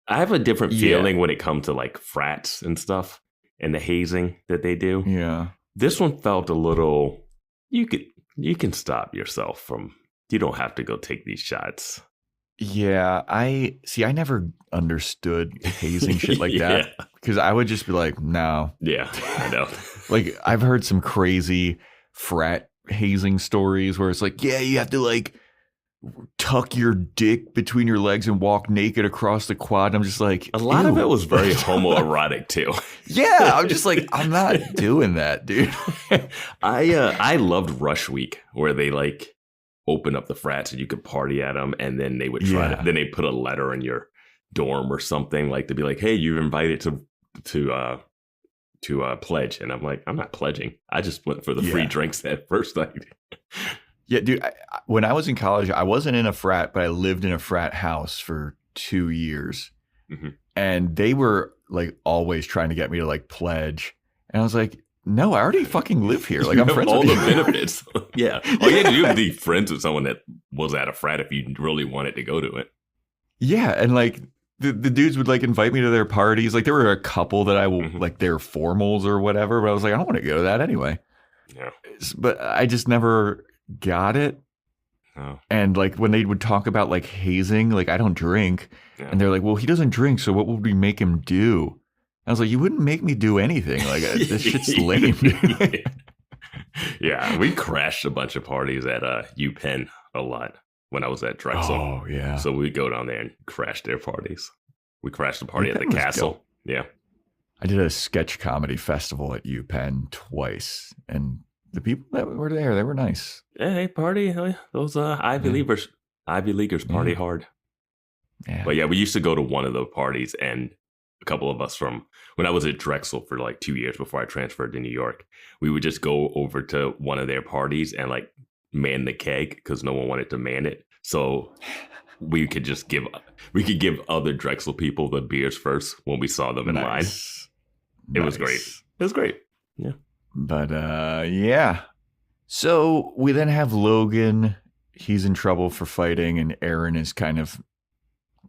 I have a different feeling when it comes to like frats and stuff and the hazing that they do. Yeah. This one felt a little, you can stop yourself from, you don't have to go take these shots. Yeah, I never understood hazing shit like that because I would just be like, no. Yeah, I know. Like, I've heard some crazy frat hazing stories where it's like, yeah, you have to like tuck your dick between your legs and walk naked across the quad. And I'm just like, a lot of it was very homoerotic too. Yeah, I'm just like, I'm not doing that, dude. I loved Rush Week where they like open up the frats and you could party at them, and then they would try to, then they put a letter in your dorm or something like to be like, hey, you're invited to pledge. And I'm like, I'm not pledging. I just went for the free drinks that first night. Yeah, dude, when I was in college, I wasn't in a frat, but I lived in a frat house for 2 years. Mm-hmm. And they were like always trying to get me to like pledge. And I was like, no, I already fucking live here. Like, I'm friends with you. All the benefits. Yeah. All you had to do was be friends with someone that was at a frat if you really wanted to go to it. Yeah. And like the dudes would like invite me to their parties. Like, there were a couple that I will like their formals or whatever. But I was like, I don't want to go to that anyway. Yeah. But I just never got it. Oh. And like when they would talk about like hazing, like I don't drink. Yeah. And they're like, well, he doesn't drink. So what would we make him do? I was like, you wouldn't make me do anything. Like, this shit's lame, dude. Yeah, we crashed a bunch of parties at UPenn a lot when I was at Drexel. Oh, yeah. So we'd go down there and crash their parties. We crashed a party at the castle. Dope. Yeah. I did a sketch comedy festival at UPenn twice. And the people that were there, they were nice. Yeah, they party. Those Ivy Leaguers party hard. Yeah. But yeah, we used to go to one of the parties, and a couple of us from when I was at Drexel for like 2 years before I transferred to New York, we would just go over to one of their parties and like man the keg because no one wanted to man it. So we could give other Drexel people the beers first when we saw them in line. It was great. It was great. Yeah. But yeah. So we then have Logan. He's in trouble for fighting, and Aaron is kind of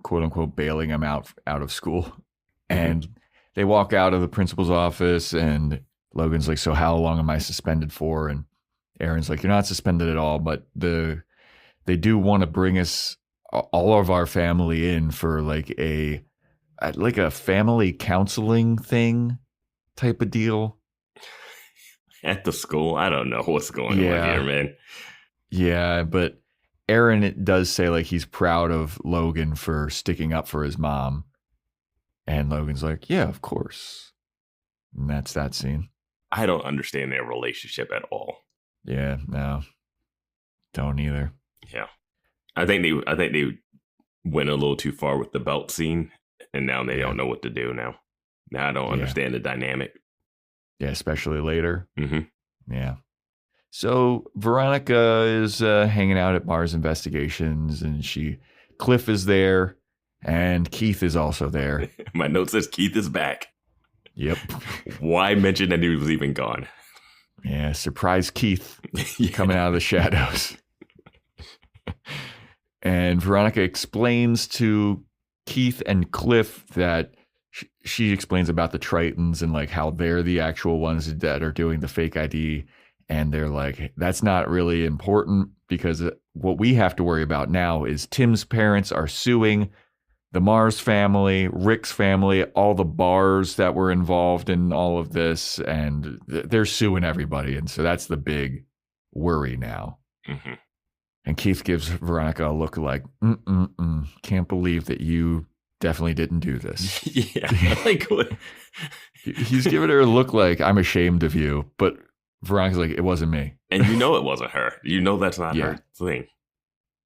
quote unquote bailing him out of school. And they walk out of the principal's office, and Logan's like, so how long am I suspended for? And Aaron's like, you're not suspended at all, but they do want to bring us, all of our family in for like a family counseling thing type of deal. At the school? I don't know what's going on here, man. Yeah, but Aaron does say like he's proud of Logan for sticking up for his mom. And Logan's like, yeah, of course. And that's that scene. I don't understand their relationship at all. Yeah, no, don't either. Yeah, I think they went a little too far with the belt scene, and now they don't know what to do. Now I don't understand the dynamic. Yeah, especially later. Mm-hmm. Yeah. So Veronica is hanging out at Mars Investigations, and Cliff is there, and Keith is also there. My note says Keith is back. Yep. Why mention that he was even gone? Yeah, surprise Keith coming out of the shadows. And Veronica explains to Keith and Cliff that she explains about the Tritons and like how they're the actual ones that are doing the fake ID. And they're like, that's not really important because what we have to worry about now is Tim's parents are suing the Mars family, Rick's family, all the bars that were involved in all of this. And they're suing everybody. And so that's the big worry now. Mm-hmm. And Keith gives Veronica a look like, can't believe that you definitely didn't do this. Yeah. Like, what? He's giving her a look like, I'm ashamed of you. But Veronica's like, it wasn't me. And you know it wasn't her. You know that's not her thing.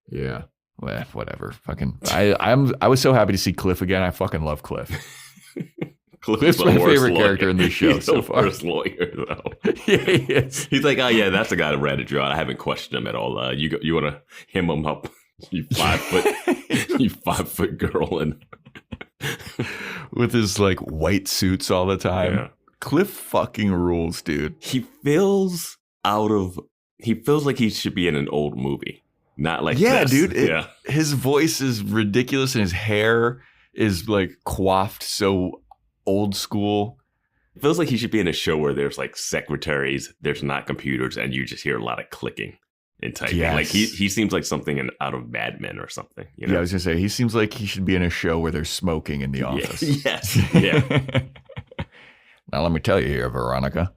Yeah. Well, whatever. Fucking I was so happy to see Cliff again. I fucking love Cliff. Cliff's my favorite character in this show so far. He's the worst lawyer, though. Yeah, he is. He's like, oh yeah, that's the guy that ratted you out. I haven't questioned him at all. You want to hem him up? You 5 foot girl, and with his like white suits all the time. Yeah. Cliff fucking rules, dude. He feels like he should be in an old movie. Not like this. Dude. His voice is ridiculous and his hair is like coiffed so old school. It feels like he should be in a show where there's like secretaries, there's not computers, and you just hear a lot of clicking and typing. Yes. Like he seems like something out of Mad Men or something. You know? Yeah, I was gonna say he seems like he should be in a show where there's smoking in the office. Yes. Yeah. Now let me tell you here, Veronica.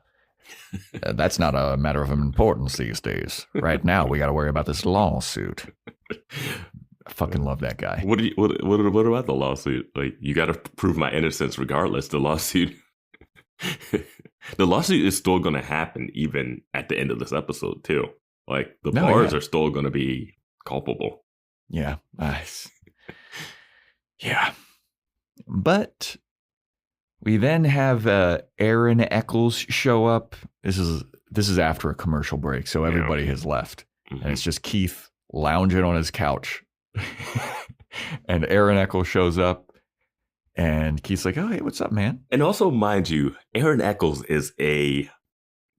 That's not a matter of importance these days. Right now, we got to worry about this lawsuit. I fucking love that guy. What about the lawsuit? Like, you got to prove my innocence regardless. The lawsuit is still going to happen even at the end of this episode too. Like the bars are still going to be culpable. Yeah, nice. Yeah, but we then have Aaron Echolls show up. This is after a commercial break, so everybody has left, and it's just Keith lounging on his couch. And Aaron Echolls shows up, and Keith's like, "Oh, hey, what's up, man?" And also, mind you, Aaron Echolls is a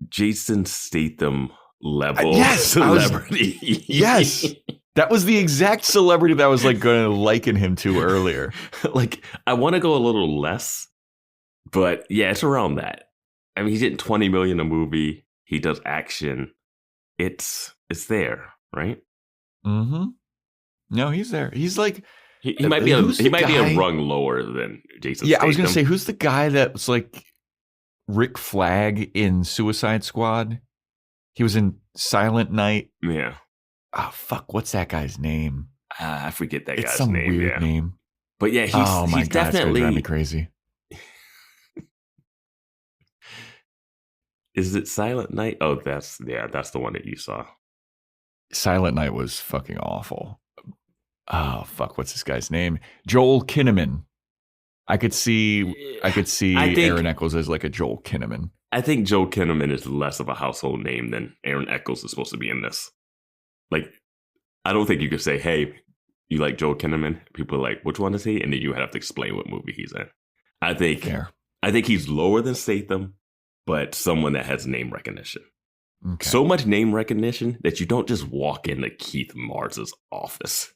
Jason Statham level celebrity. Yes. That was the exact celebrity that I was like going to liken him to earlier. Like, I want to go a little less, but yeah, it's around that. I mean, he's getting $20 million a movie. He does action. It's there, right? Mm-hmm. No, he's there. He's like he might be a rung lower than Jason. Yeah, Statham. I was gonna say, who's the guy that was like Rick Flag in Suicide Squad? He was in Silent Night. Yeah. Oh fuck, what's that guy's name? I forget that it's guy's some name. Weird name. But yeah, he's God, definitely it's gonna drive me crazy. Is it Silent Night? Oh, that's the one that you saw. Silent Night was fucking awful. Oh fuck, what's this guy's name? Joel Kinnaman. I could see Aaron Echolls as like a Joel Kinnaman. I think Joel Kinnaman is less of a household name than Aaron Echolls is supposed to be in this. Like, I don't think you could say, "Hey, you like Joel Kinnaman?" People are like, "Which one is he?" And then you have to explain what movie he's in. I think he's lower than Statham, but someone that has name recognition. Okay. So much name recognition that you don't just walk into Keith Mars's office.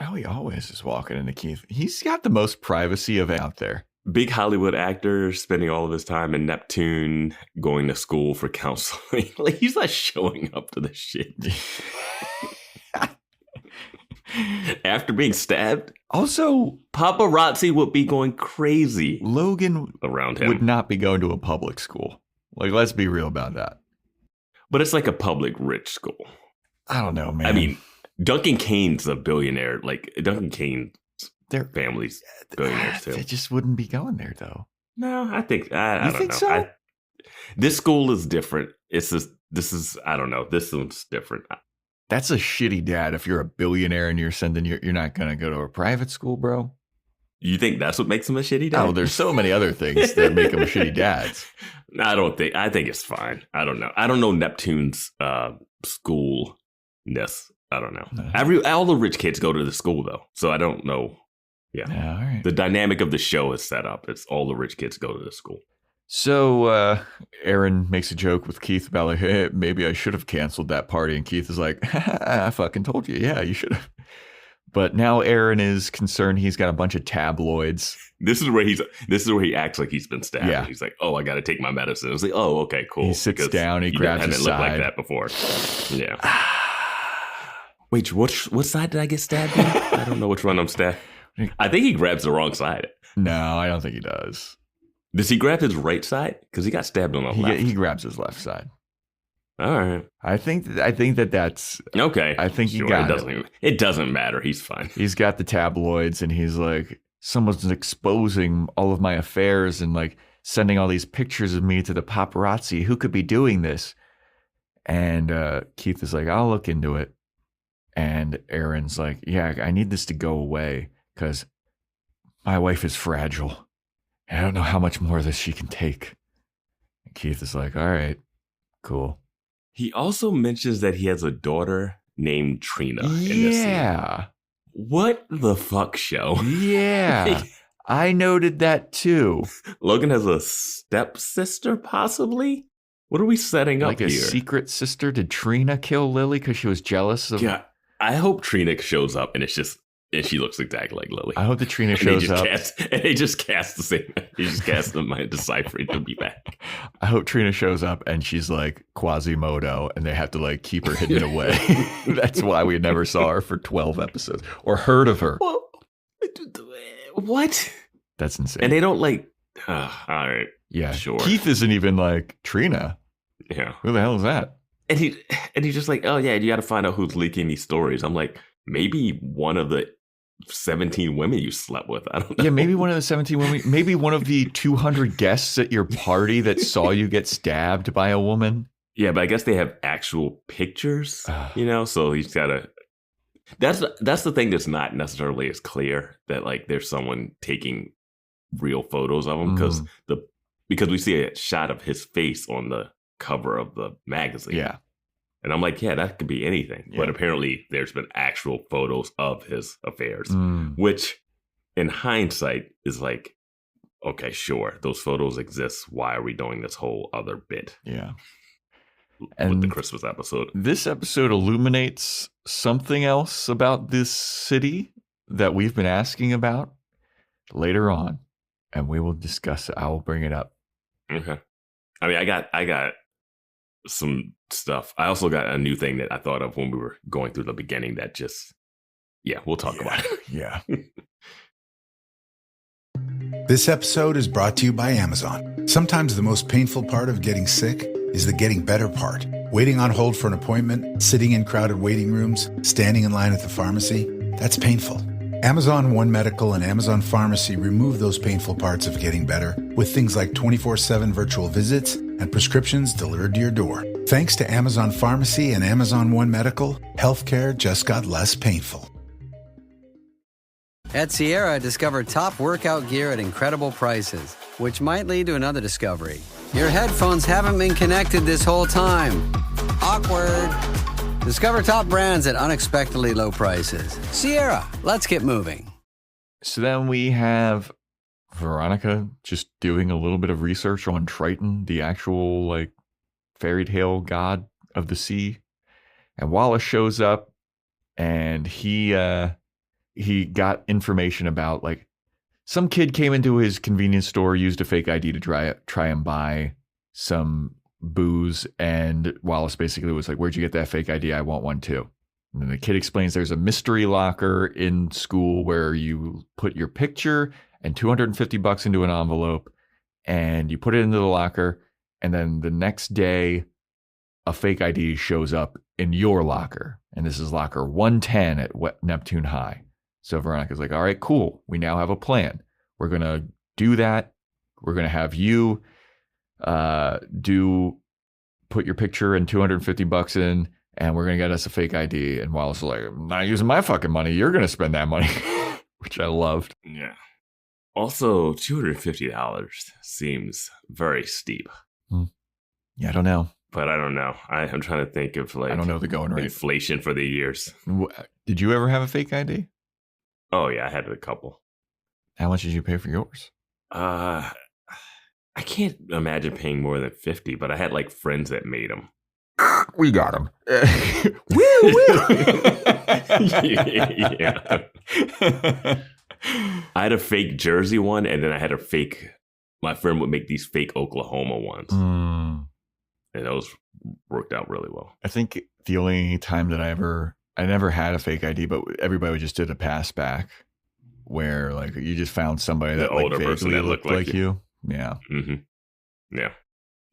Oh, he always is walking into Keith. He's got the most privacy of out there. Big Hollywood actor, spending all of his time in Neptune, going to school for counseling. Like, he's not showing up to this shit. After being stabbed. Also, paparazzi would be going crazy. Logan around him would not be going to a public school. Like, let's be real about that. But it's like a public rich school. I don't know, man. I mean, Duncan Kane's a billionaire. Like, Duncan Kane's family's billionaires too. They just wouldn't be going there, though. No, I think I don't know. So? This school is different. I don't know. This one's different. That's a shitty dad. If you're a billionaire and you're not going to go to a private school, bro. You think that's what makes him a shitty dad? Oh, there's so many other things that make him shitty dads. I think it's fine. I don't know. I don't know Neptune's schoolness. I don't know. All the rich kids go to the school though, so I don't know. Yeah. All right. The dynamic of the show is set up. It's all the rich kids go to the school. So Aaron makes a joke with Keith about like, hey, maybe I should have canceled that party, and Keith is like, I fucking told you, yeah, you should have. But now Aaron is concerned. He's got a bunch of tabloids. This is where he acts like he's been stabbed. Yeah. He's like, oh, I got to take my medicine. It's like, oh, okay, cool. He sits down. He grabs his side. Hadn't looked like that before. Yeah. Wait, what side did I get stabbed in? I don't know which one I'm stabbed. I think he grabs the wrong side. No, I don't think he does. Does he grab his right side? Because he got stabbed on the left. He grabs his left side. All right. I think that's okay. I think he got it. It doesn't matter. He's fine. He's got the tabloids, and he's like, someone's exposing all of my affairs and like sending all these pictures of me to the paparazzi. Who could be doing this? And Keith is like, I'll look into it. And Aaron's like, yeah, I need this to go away because my wife is fragile. I don't know how much more of this she can take. And Keith is like, all right, cool. He also mentions that he has a daughter named Trina. In this scene. What the fuck, show? Yeah. I noted that too. Logan has a stepsister, possibly? What are we setting up here? Like a secret sister? Did Trina kill Lilly because she was jealous of... Yeah, I hope Trina shows up and she looks exactly like Lilly. I hope that Trina shows up. And they just cast the same. They just cast them by deciphering to be back. I hope Trina shows up and she's like Quasimodo and they have to like keep her hidden away. That's why we never saw her for 12 episodes or heard of her. Well, what? That's insane. And they don't like, all right. Yeah, sure. Keith isn't even like, Trina? Yeah. Who the hell is that? And he's just like, oh yeah, you got to find out who's leaking these stories. I'm like, maybe one of the 17 women you slept with. I don't know. Yeah, maybe one of the 17 women, maybe one of the 200 guests at your party that saw you get stabbed by a woman. Yeah, but I guess they have actual pictures, so he's got to. That's the thing that's not necessarily as clear, that like there's someone taking real photos of him because we see a shot of his face on the cover of the magazine. Yeah. And I'm like, yeah, that could be anything. Yeah. But apparently there's been actual photos of his affairs, which in hindsight is like, okay, sure, those photos exist. Why are we doing this whole other bit? Yeah. With the Christmas episode. This episode illuminates something else about this city that we've been asking about later on. And we will discuss it. I will bring it up. Okay. I mean, I got some stuff. I also got a new thing that I thought of when we were going through the beginning that we'll talk about it. Yeah. This episode is brought to you by Amazon. Sometimes the most painful part of getting sick is the getting better part. Waiting on hold for an appointment, sitting in crowded waiting rooms, standing in line at the pharmacy. That's painful. Amazon One Medical and Amazon Pharmacy remove those painful parts of getting better with things like 24/7 virtual visits and prescriptions delivered to your door. Thanks to Amazon Pharmacy and Amazon One Medical, healthcare just got less painful. At Sierra, discover top workout gear at incredible prices, which might lead to another discovery. Your headphones haven't been connected this whole time. Awkward. Discover top brands at unexpectedly low prices. Sierra, let's get moving. So then we have Veronica just doing a little bit of research on Triton, the actual like fairy tale god of the sea. And Wallace shows up and he got information about like some kid came into his convenience store, used a fake ID to try and buy some booze, and Wallace basically was like, where'd you get that fake ID? I want one too. And then the kid explains there's a mystery locker in school where you put your picture and $250 into an envelope and you put it into the locker, and then the next day a fake ID shows up in your locker, and this is locker 110 at Neptune High. So Veronica's like, all right, cool, we now have a plan. We're gonna do that. We're gonna have you do put your picture and $250 in, and we're going to get us a fake ID. And Wallace was like, I'm not using my fucking money. You're going to spend that money, which I loved. Yeah. Also, $250 seems very steep. Yeah, I don't know. But I don't know. I'm trying to think of like, I don't know the going rate. Inflation for the years. Did you ever have a fake ID? Oh yeah, I had a couple. How much did you pay for yours? I can't imagine paying more than $50, but I had like friends that made them. We got them. Yeah. I had a fake Jersey one, and then I had a fake. My friend would make these fake Oklahoma ones, and those worked out really well. I think the only time that I never had a fake ID, but everybody just did a pass back, where like you just found somebody that older like person that looked like you. Yeah. Mm-hmm. Yeah.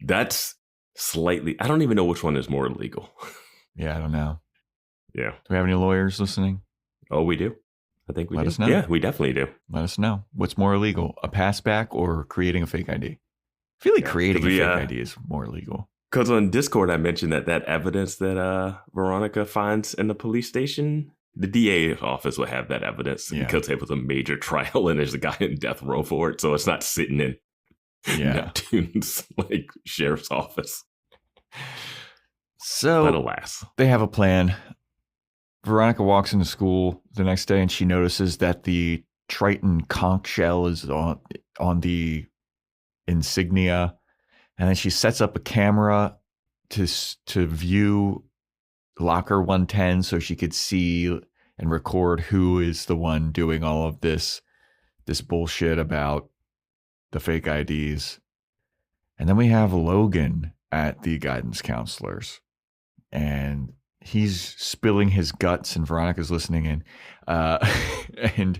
That's slightly. I don't even know which one is more illegal. Yeah, I don't know. Yeah. Do we have any lawyers listening? Oh, we do. I think we Let do. us know. Yeah, we definitely do. Let us know. What's more illegal, a pass back or creating a fake ID? I feel like creating a fake ID is more illegal. Because on Discord, I mentioned that evidence that Veronica finds in the police station, the DA office would have that evidence because it was a major trial and there's a guy in death row for it. So it's not sitting in Neptune's like sheriff's office. So, but alas, they have a plan. Veronica walks into school the next day and she notices that the Triton conch shell is on the insignia. And then she sets up a camera to view locker 110 so she could see and record who is the one doing all of this bullshit about the fake IDs. And then we have Logan at the guidance counselors. And he's spilling his guts and Veronica's listening in. And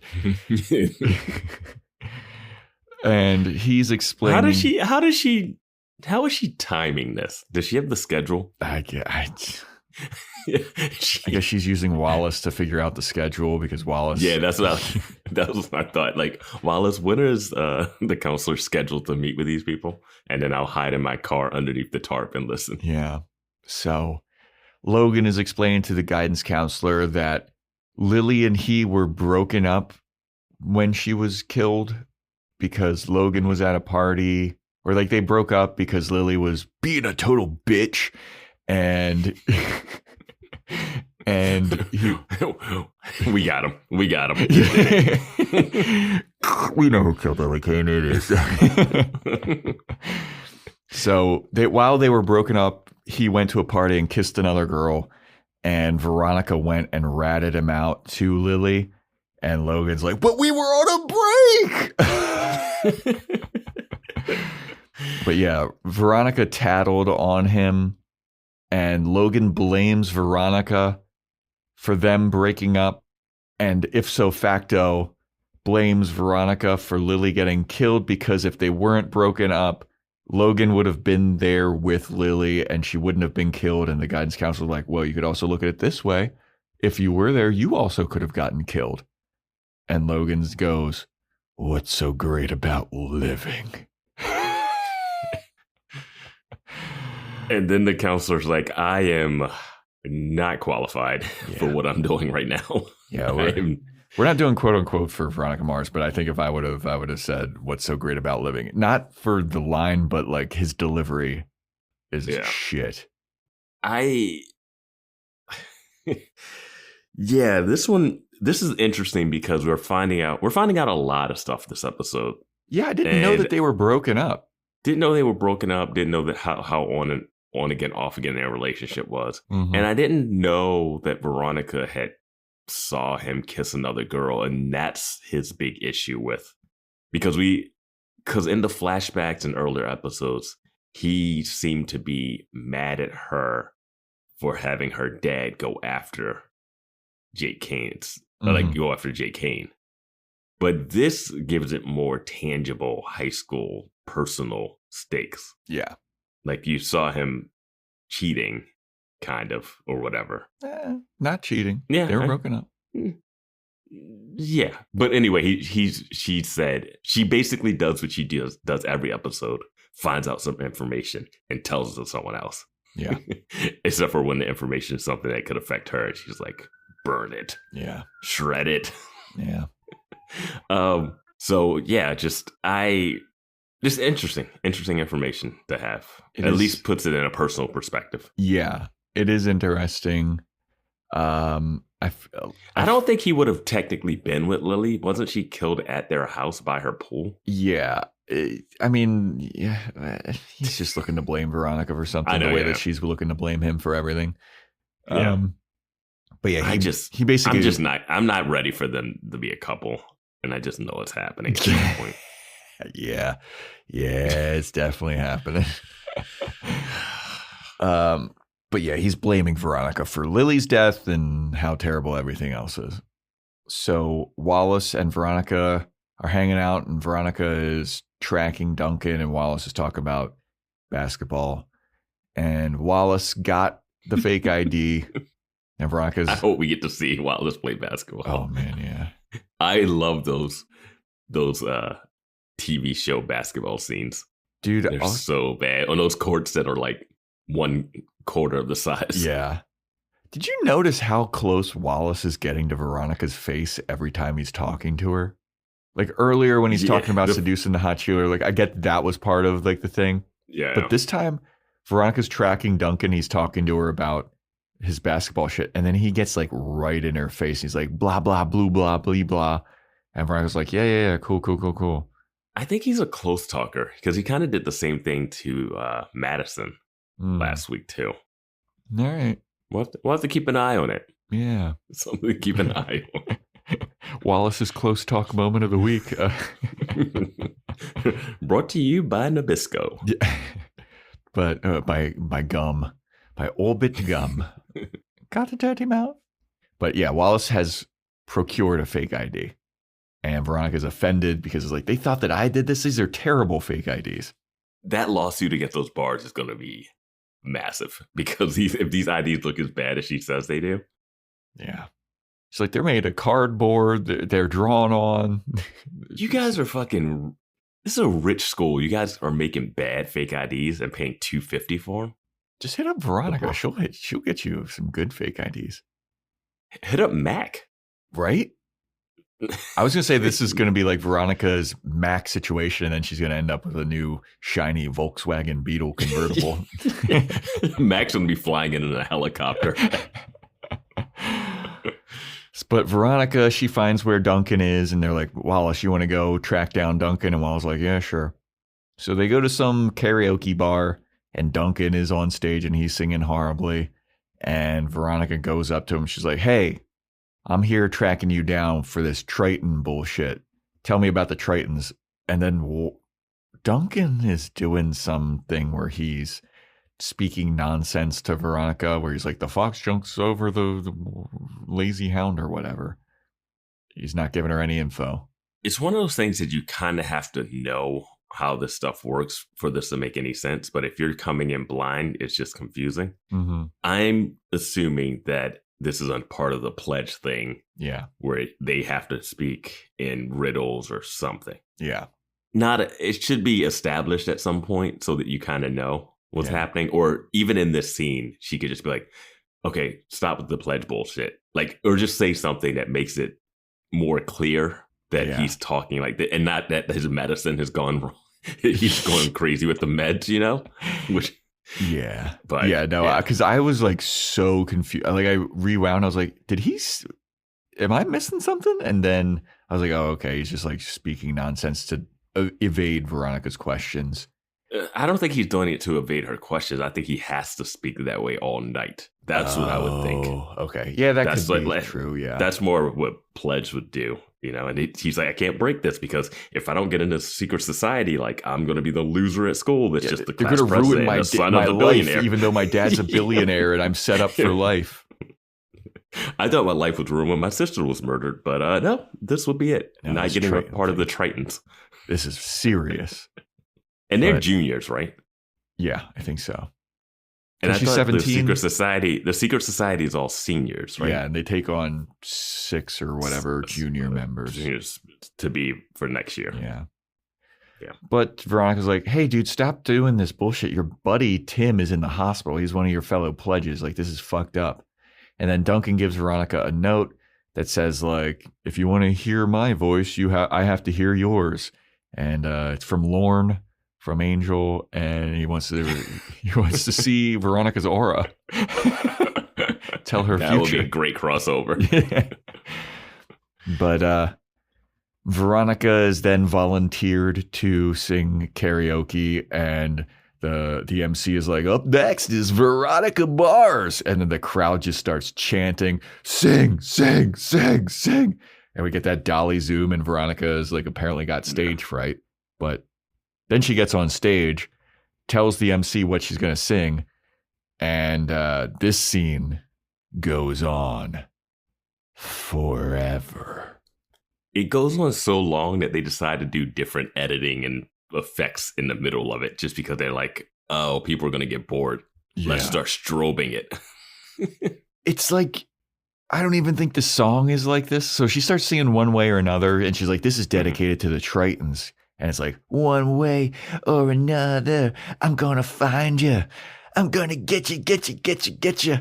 and he's explaining how is she timing this? Does she have the schedule? I guess she's using Wallace to figure out the schedule because Wallace. Yeah, that was my thought. Like, Wallace, when is the counselor scheduled to meet with these people? And then I'll hide in my car underneath the tarp and listen. Yeah. So Logan is explaining to the guidance counselor that Lilly and he were broken up when she was killed because Logan was at a party, or like they broke up because Lilly was being a total bitch, and we got him. We know who killed Lilly Kane. It is. So while they were broken up, he went to a party and kissed another girl, and Veronica went and ratted him out to Lilly, and Logan's like, but we were on a break. But yeah, Veronica tattled on him, and Logan blames Veronica for them breaking up, and ipso facto blames Veronica for Lilly getting killed, because if they weren't broken up, Logan would have been there with Lilly and she wouldn't have been killed. And the guidance counselor was like, well, you could also look at it this way. If you were there, you also could have gotten killed. And Logan goes, what's so great about living? And then the counselor's like, I am not qualified for what I'm doing right now. Yeah, we're not doing quote unquote for Veronica Mars, but I think if I would have said what's so great about living, not for the line, but like his delivery is shit. This is interesting because we're finding out a lot of stuff this episode. Yeah, I didn't know that they were broken up. Didn't know they were broken up. Didn't know that how on again, off again their relationship was. Mm-hmm. And I didn't know that Veronica had saw him kiss another girl, and that's his big issue with, because in the flashbacks and earlier episodes, he seemed to be mad at her for having her dad go after Jake Kane's, go after Jake Kane. But this gives it more tangible high school personal stakes. Yeah. Like you saw him cheating, kind of, or whatever. Not cheating. Yeah. They were broken up. Yeah. But anyway, she said, she basically does what she does every episode, finds out some information and tells it to someone else. Yeah. Except for when the information is something that could affect her. And she's like, burn it. Yeah. Shred it. Yeah. So yeah, just interesting information to have. At least puts it in a personal perspective. Yeah, it is interesting. I don't think he would have technically been with Lilly. Wasn't she killed at their house by her pool? Yeah. I mean, yeah, he's just looking to blame Veronica for something the way that she's looking to blame him for everything. Yeah. But yeah, he basically I'm not ready for them to be a couple. And I just know it's happening at this point. Yeah, it's definitely happening. But yeah, he's blaming Veronica for Lily's death and how terrible everything else is. So Wallace and Veronica are hanging out, and Veronica is tracking Duncan, and Wallace is talking about basketball. And Wallace got the fake ID, and Veronica's... I hope we get to see Wallace play basketball. Oh, man, yeah. I love those TV show basketball scenes. Dude, they're so bad on those courts that are like 1/4 of the size. Yeah. Did you notice how close Wallace is getting to Veronica's face every time he's talking to her? Like earlier when he's talking about seducing the hot cheerleader, like I get that was part of like the thing. Yeah. But this time Veronica's tracking Duncan. He's talking to her about his basketball shit. And then he gets like right in her face. He's like, blah, blah, blue, blah, blee, blah. And Veronica's like, yeah, cool. I think he's a close talker because he kind of did the same thing to Madison last week too. All right. We'll have to keep an eye on it. Yeah. Something to keep an eye on. Wallace's close talk moment of the week. Brought to you by Nabisco. Yeah. But by gum. By Orbit gum. Got a dirty mouth. But yeah, Wallace has procured a fake ID. And Veronica's offended because it's like, they thought that I did this. These are terrible fake IDs. That lawsuit to get those bars is going to be massive because if these IDs look as bad as she says they do. Yeah. It's like they're made of cardboard. They're drawn on. You guys are fucking... This is a rich school. You guys are making bad fake IDs and paying $250 for them. Just hit up Veronica. She'll get you some good fake IDs. Hit up Mac. Right? I was going to say this is going to be like Veronica's Mac situation, and then she's going to end up with a new shiny Volkswagen Beetle convertible. Mac's going to be flying in a helicopter. But Veronica, she finds where Duncan is, and they're like, Wallace, you want to go track down Duncan? And Wallace's like, yeah, sure. So they go to some karaoke bar, and Duncan is on stage, and he's singing horribly. And Veronica goes up to him. She's like, hey, I'm here tracking you down for this Triton bullshit. Tell me about the Tritons. And then Duncan is doing something where he's speaking nonsense to Veronica, where he's like, the fox jumps over the lazy hound or whatever. He's not giving her any info. It's one of those things that you kind of have to know how this stuff works for this to make any sense. But if you're coming in blind, it's just confusing. Mm-hmm. I'm assuming that this is a part of the pledge thing. Yeah. Where they have to speak in riddles or something. Yeah. It should be established at some point so that you kind of know what's happening. Or even in this scene, she could just be like, okay, stop with the pledge bullshit. Like, or just say something that makes it more clear that he's talking like that, and not that his medicine has gone wrong. He's going crazy with the meds, you know? Which... Yeah. But because I was like so confused. Like I rewound. I was like, am I missing something? And then I was like, oh, okay. He's just like speaking nonsense to evade Veronica's questions. I don't think he's doing it to evade her questions. I think he has to speak that way all night. That's what I would think. Okay. Yeah, that's could be true. Yeah. That's more what Pledge would do, you know? And he's like, I can't break this because if I don't get into secret society, like I'm going to be the loser at school. That's just the class president, they're going to ruin my son of the billionaire. Life, even though my dad's a billionaire and I'm set up for life. I thought my life was ruined when my sister was murdered, but no, this will be it. No, not getting a part of the Tritons. This is serious. And they're juniors, right? Yeah, I think so. And she's 17. The secret society is all seniors, right? Yeah, and they take on 6 or whatever junior members to be for next year. Yeah. Yeah. But Veronica's like, hey, dude, stop doing this bullshit. Your buddy Tim is in the hospital. He's one of your fellow pledges. Like, this is fucked up. And then Duncan gives Veronica a note that says, like, if you want to hear my voice, I have to hear yours. And it's from Lorne, from Angel, and he wants to see Veronica's aura. Tell her that future. would be a great crossover. Yeah. But Veronica is then volunteered to sing karaoke, and the MC is like, up next is Veronica Mars. And then the crowd just starts chanting, sing, sing, sing, sing. And we get that dolly zoom, and Veronica is like apparently got stage fright. But then she gets on stage, tells the MC what she's going to sing, and this scene goes on forever. It goes on so long that they decide to do different editing and effects in the middle of it just because they're like, oh, people are going to get bored. Yeah. Let's start strobing it. It's like, I don't even think the song is like this. So she starts singing One Way or Another, and she's like, this is dedicated to the Tritons. And it's like, one way or another, I'm going to find you. I'm going to get you, get you, get you, get you.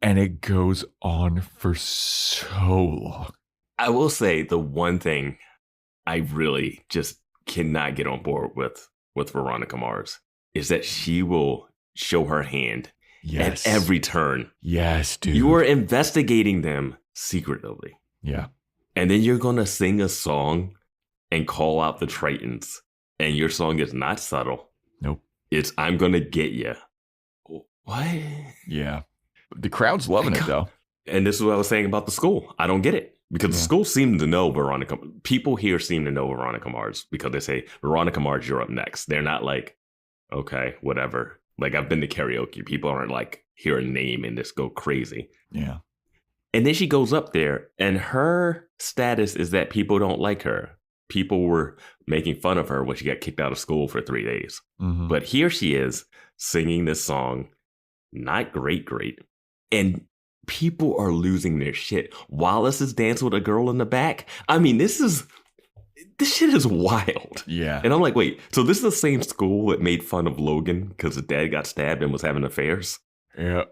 And it goes on for so long. I will say the one thing I really just cannot get on board with Veronica Mars is that she will show her hand at every turn. Yes, dude. You are investigating them secretly. Yeah. And then you're going to sing a song and call out the Tritons. And your song is not subtle. Nope. It's I'm going to get you. What? Yeah. The crowd's loving it, though. And this is what I was saying about the school. I don't get it. Because the school seemed to know Veronica. People here seem to know Veronica Mars because they say, Veronica Mars, you're up next. They're not like, okay, whatever. Like, I've been to karaoke. People aren't like, hear a name and just go crazy. Yeah. And then she goes up there and her status is that people don't like her. People were making fun of her when she got kicked out of school for 3 days. Mm-hmm. But here she is singing this song. Not great. And people are losing their shit. Wallace is dancing with a girl in the back. I mean, this shit is wild. Yeah. And I'm like, wait, so this is the same school that made fun of Logan because his dad got stabbed and was having affairs? Yeah.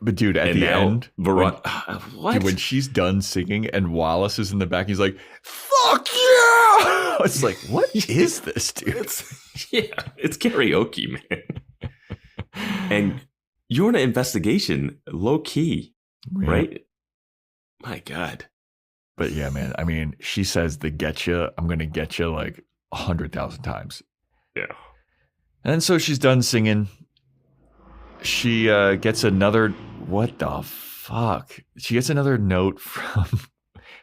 But dude, at the end, when she's done singing and Wallace is in the back, he's like, fuck yeah! It's like, what is this, dude? It's karaoke, man. And you're in an investigation, low key. Right? My God. But yeah, man. I mean, she says the getcha, I'm going to get you like 100,000 times. Yeah. And so she's done singing. She gets another, what the fuck? She gets another note from,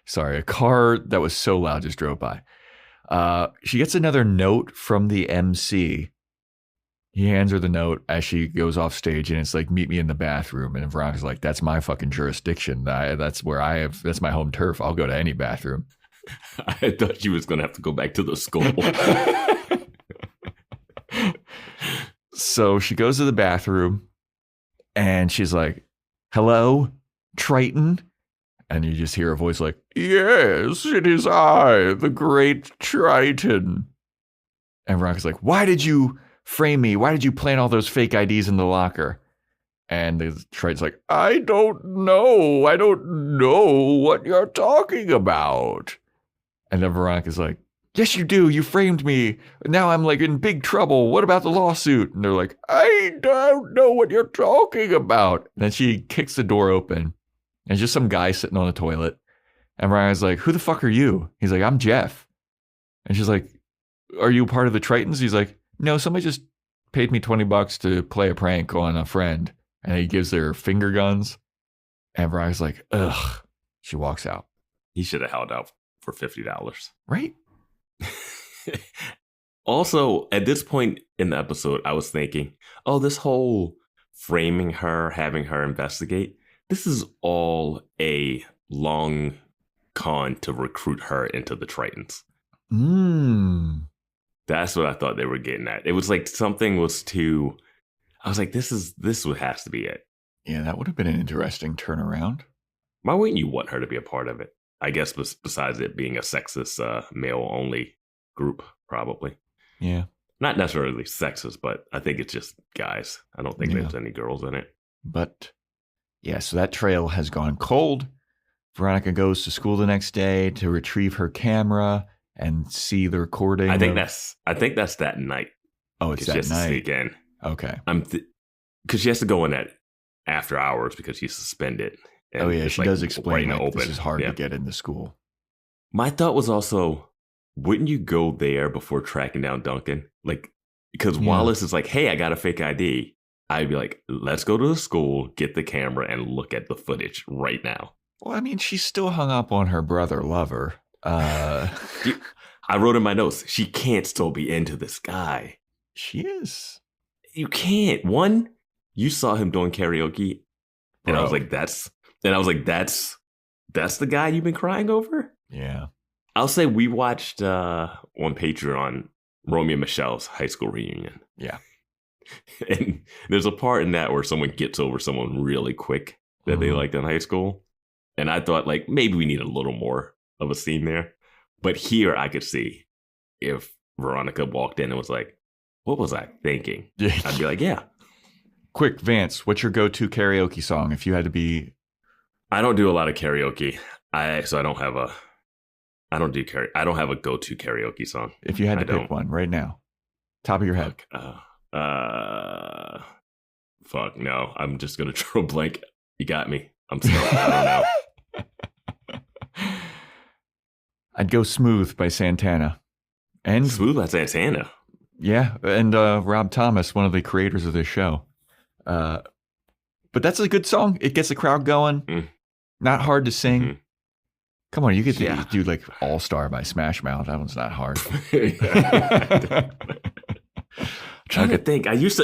sorry, a car that was so loud just drove by. She gets another note from the MC. He hands her the note as she goes off stage, and it's like, meet me in the bathroom. And Veronica's like, that's my fucking jurisdiction. That's my home turf. I'll go to any bathroom. I thought she was going to have to go back to the school. So she goes to the bathroom, and she's like, hello, Triton? And you just hear a voice like, yes, it is I, the great Triton. And Veronica's like, why did you frame me? Why did you plant all those fake IDs in the locker? And the Triton's like, I don't know what you're talking about. And then Veronica's like, yes, you do. You framed me. Now I'm like in big trouble. What about the lawsuit? And they're like, I don't know what you're talking about. And then she kicks the door open, and it's just some guy sitting on the toilet. And Veronica's like, who the fuck are you? He's like, I'm Jeff. And she's like, are you part of the Tritons? He's like, no, somebody just paid me $20 to play a prank on a friend. And he gives her finger guns. And Veronica's like, ugh. She walks out. He should have held out for $50. Right? Also, at this point in the episode, I was thinking, oh, this whole framing her, having her investigate, this is all a long con to recruit her into the Tritons. That's what I thought they were getting at. It was like something was too... I was like, this has to be it. Yeah, that would have been an interesting turnaround. Why wouldn't you want her to be a part of it? I guess besides it being a sexist, male-only group, probably. Yeah. Not necessarily sexist, but I think it's just guys. I don't think there's any girls in it. But yeah, so that trail has gone cold. Veronica goes to school the next day to retrieve her camera and see the recording. I think that's that night. Oh, it's that night. To sneak in. Okay. Because she has to go in at after hours because she's suspended. Oh yeah, she does explain that this is hard to get into school. My thought was also, wouldn't you go there before tracking down Duncan? Like, because Wallace is like, hey, I got a fake ID. I'd be like, let's go to the school, get the camera, and look at the footage right now. Well, I mean, she's still hung up on her brother lover. I wrote in my notes, she can't still be into this guy. She is. You can't. One, you saw him doing karaoke, and I was like, that's the guy you've been crying over? Yeah. I'll say we watched on Patreon Romeo and Michelle's high school reunion. Yeah. And there's a part in that where someone gets over someone really quick that they liked in high school. And I thought, like, maybe we need a little more of a scene there. But here I could see if Veronica walked in and was like, what was I thinking? I'd be like, yeah. Quick, Vance, what's your go-to karaoke song if you had to be? I don't do a lot of karaoke. I don't have a go-to karaoke song. If you had to pick one right now, top of your head. Fuck no. I'm just gonna throw a blank. You got me. I'm sorry. I don't know. I'd go Smooth by Santana. And Smooth by Santana. Yeah, and Rob Thomas, one of the creators of this show. But that's a good song. It gets the crowd going. Not hard to sing. Mm-hmm. Come on, you get to do like All Star by Smash Mouth. That one's not hard. Trying to think. I used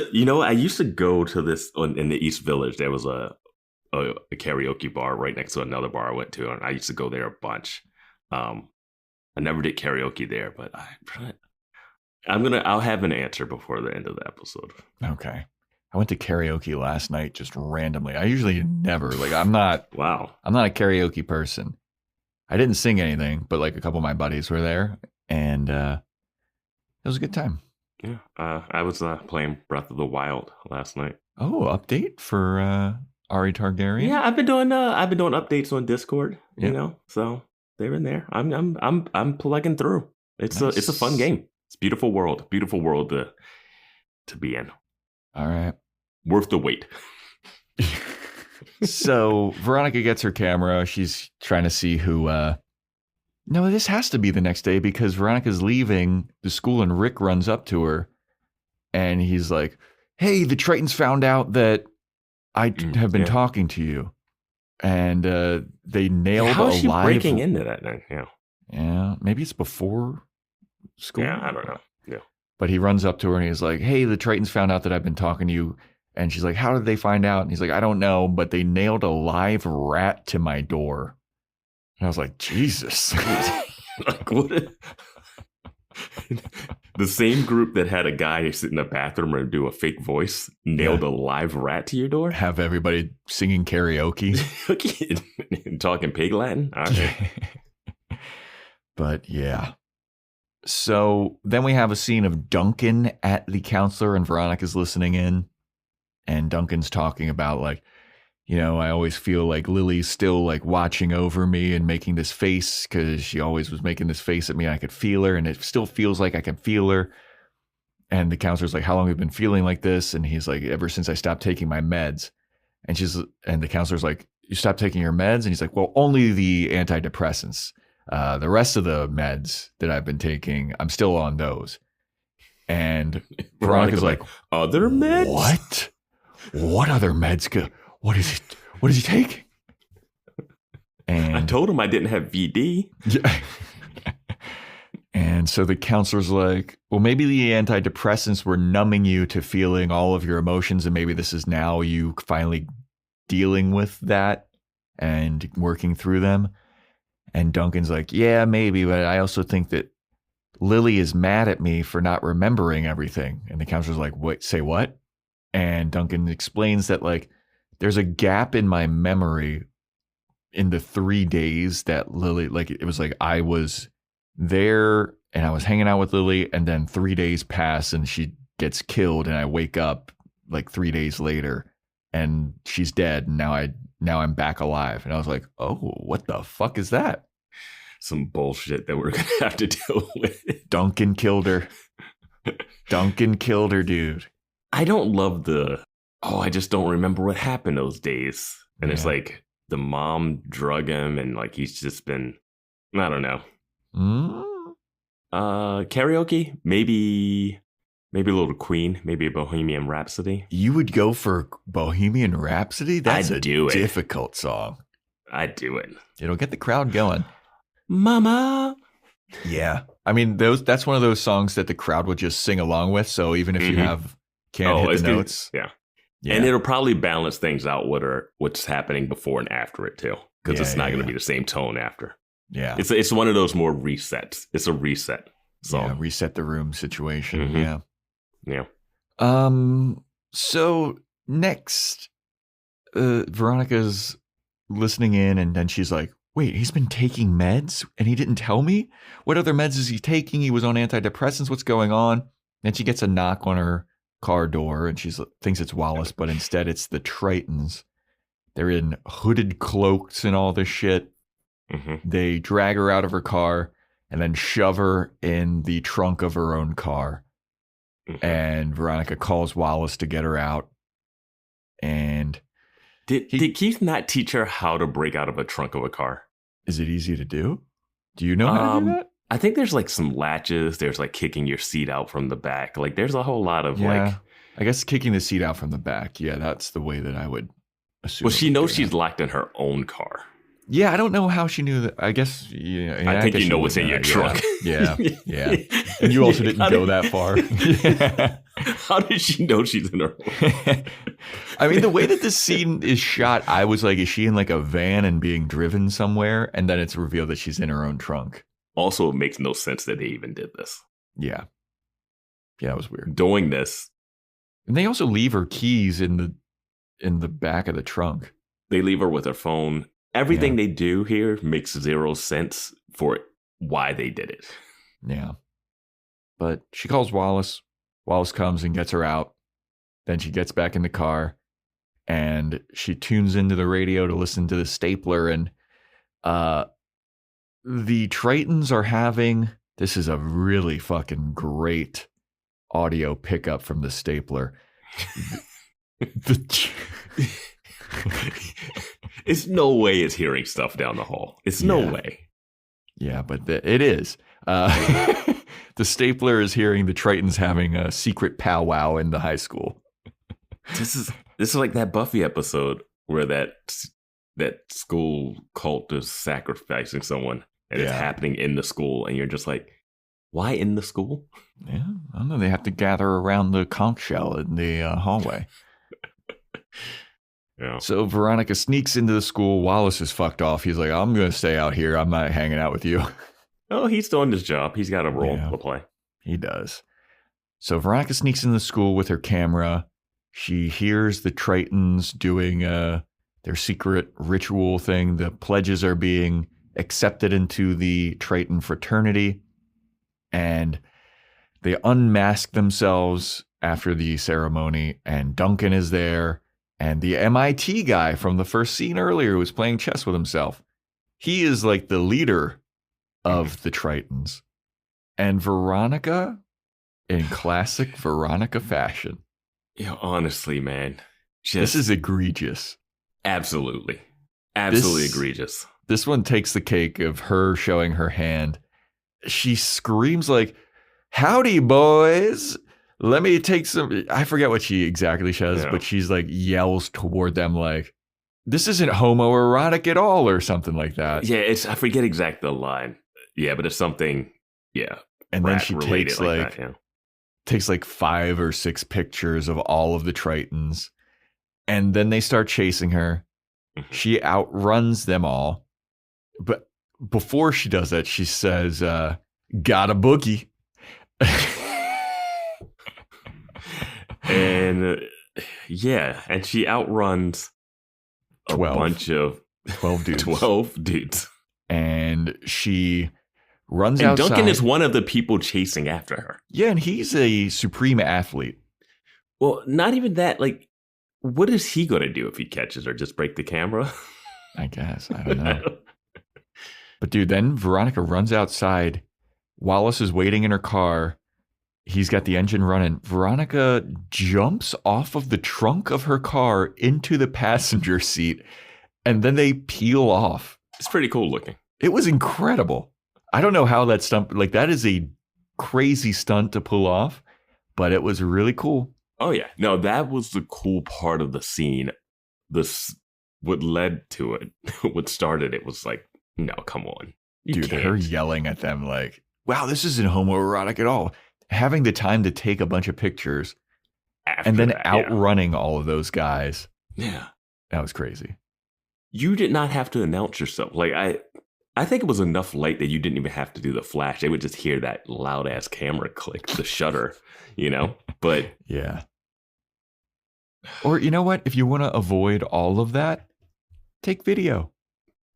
to go to this in the East Village. There was a karaoke bar right next to another bar I went to, and I used to go there a bunch. I never did karaoke there, but I'll have an answer before the end of the episode. Okay. I went to karaoke last night just randomly. I usually never, I'm not a karaoke person. I didn't sing anything, but like a couple of my buddies were there, and it was a good time. Yeah. I was playing Breath of the Wild last night. Oh, update for Ari Targaryen? Yeah, I've been doing updates on Discord, you know. So they're in there. I'm plugging through. It's a fun game. It's a beautiful world to be in. All right. Worth the wait. So Veronica gets her camera. She's trying to see who. No, this has to be the next day because Veronica's leaving the school and Rick runs up to her and he's like, hey, the Tritons found out that I have been talking to you. And they nailed How is she live breaking into that then? Yeah. Yeah. Maybe it's before school. Yeah, I don't know. Yeah. But he runs up to her and he's like, hey, the Tritons found out that I've been talking to you. And she's like, how did they find out? And he's like, I don't know, but they nailed a live rat to my door. And I was like, Jesus. Like, what? The same group that had a guy sit in the bathroom and do a fake voice nailed a live rat to your door? Have everybody singing karaoke. Talking pig Latin? All right. But yeah. So then we have a scene of Duncan at the counselor and Veronica's listening in. And Duncan's talking about like, you know, I always feel like Lily's still like watching over me and making this face because she always was making this face at me and I could feel her and it still feels like I can feel her. And the counselor's like, how long have you been feeling like this? And he's like, ever since I stopped taking my meds. And the counselor's like, you stopped taking your meds? And he's like, well, only the antidepressants. The rest of the meds that I've been taking, I'm still on those. And Veronica's like, other meds? What? What other meds? What is he taking? And I told him I didn't have VD. Yeah. And so the counselor's like, well, maybe the antidepressants were numbing you to feeling all of your emotions. And maybe this is now you finally dealing with that and working through them. And Duncan's like, yeah, maybe. But I also think that Lily is mad at me for not remembering everything. And the counselor's like, wait, say what? And Duncan explains that like there's a gap in my memory in the 3 days that Lily, like it was like I was there and I was hanging out with Lilly, and then 3 days pass and she gets killed, and I wake up like 3 days later and she's dead, and now I'm back alive. And I was like, oh, what the fuck is that? Some bullshit that we're gonna have to deal with. Duncan killed her. Duncan killed her, dude. I don't love I just don't remember what happened those days. And it's like the mom drug him, and like he's just been, I don't know. Karaoke? Maybe a little Queen, maybe a Bohemian Rhapsody. You would go for Bohemian Rhapsody? That's a difficult song. I'd do it. It'll get the crowd going. Mama. Yeah. I mean, that's one of those songs that the crowd would just sing along with. So even if you can't hit the notes. Yeah. And it'll probably balance things out what's happening before and after it too. Because it's not going to be the same tone after. Yeah. It's one of those more resets. It's a reset song. Yeah, reset the room situation. Yeah. Yeah. So next, Veronica's listening in, and then she's like, wait, he's been taking meds and he didn't tell me? What other meds is he taking? He was on antidepressants. What's going on? Then she gets a knock on her car door, and she thinks it's Wallace, but instead it's the Tritons. They're in hooded cloaks and all this shit. They drag her out of her car and then shove her in the trunk of her own car. And Veronica calls Wallace to get her out. And did Keith not teach her how to break out of a trunk of a car? Is it easy to do? Do you know how to do that? I think there's like some latches. There's like kicking your seat out from the back. Like there's a whole lot of like. I guess kicking the seat out from the back. Yeah, that's the way that I would assume. Well, she knows she's locked in her own car. Yeah, I don't know how she knew that. I guess, I think you know what's in your trunk. Yeah. And you also didn't go that far. How did she know she's in her own? I mean, the way that this scene is shot, I was like, is she in like a van and being driven somewhere? And then it's revealed that she's in her own trunk. Also, it makes no sense that they even did this. Yeah. Yeah, it was weird. Doing this. And they also leave her keys in the back of the trunk. They leave her with her phone. Everything they do here makes zero sense for why they did it. Yeah. But she calls Wallace. Wallace comes and gets her out. Then she gets back in the car and she tunes into the radio to listen to the stapler. And the Tritons are having, this is a really fucking great audio pickup from the stapler. It's no way it's hearing stuff down the hall. It's no way. Yeah, but it is. The stapler is hearing the Tritons having a secret powwow in the high school. This is like that Buffy episode where that school cult is sacrificing someone, and it's happening in the school, and you're just like, why in the school? Yeah, I don't know. They have to gather around the conch shell in the hallway. Yeah. So Veronica sneaks into the school. Wallace is fucked off. He's like, I'm going to stay out here. I'm not hanging out with you. Oh, he's doing his job. He's got a role to play. He does. So Veronica sneaks into the school with her camera. She hears the Tritons doing their secret ritual thing. The pledges are being accepted into the Triton fraternity. And they unmask themselves after the ceremony. And Duncan is there. And the MIT guy from the first scene earlier was playing chess with himself. He is like the leader of the Tritons. And Veronica, in classic Veronica fashion. Yeah, honestly, man. This is egregious. Absolutely. Absolutely egregious. This one takes the cake of her showing her hand. She screams like, howdy, boys. Let me take some. I forget what she exactly says, but she's like yells toward them like, this isn't homoerotic at all or something like that. Yeah, I forget exactly the line. Yeah, but it's something, And then she takes takes like 5 or 6 pictures of all of the Tritons. And then they start chasing her. She outruns them all. But before she does that, she says, got a boogie. And and she outruns 12. a bunch of 12 dudes. 12 dudes. And she runs and outside. Duncan is one of the people chasing after her. Yeah, and he's a supreme athlete. Well, not even that. Like, what is he going to do if he catches her? Just break the camera? I guess. I don't know. But dude, then Veronica runs outside. Wallace is waiting in her car. He's got the engine running. Veronica jumps off of the trunk of her car into the passenger seat, and then they peel off. It's pretty cool looking. It was incredible. I don't know how that stunt, like that is a crazy stunt to pull off, but it was really cool. Oh yeah. No, that was the cool part of the scene. What led to it, what started it was like, no, come on. Dude, her yelling at them like, wow, this isn't homoerotic at all. Having the time to take a bunch of pictures and then outrunning all of those guys. Yeah. That was crazy. You did not have to announce yourself. Like, I think it was enough light that you didn't even have to do the flash. They would just hear that loud ass camera click, the shutter, you know? But yeah. Or you know what? If you want to avoid all of that, take video.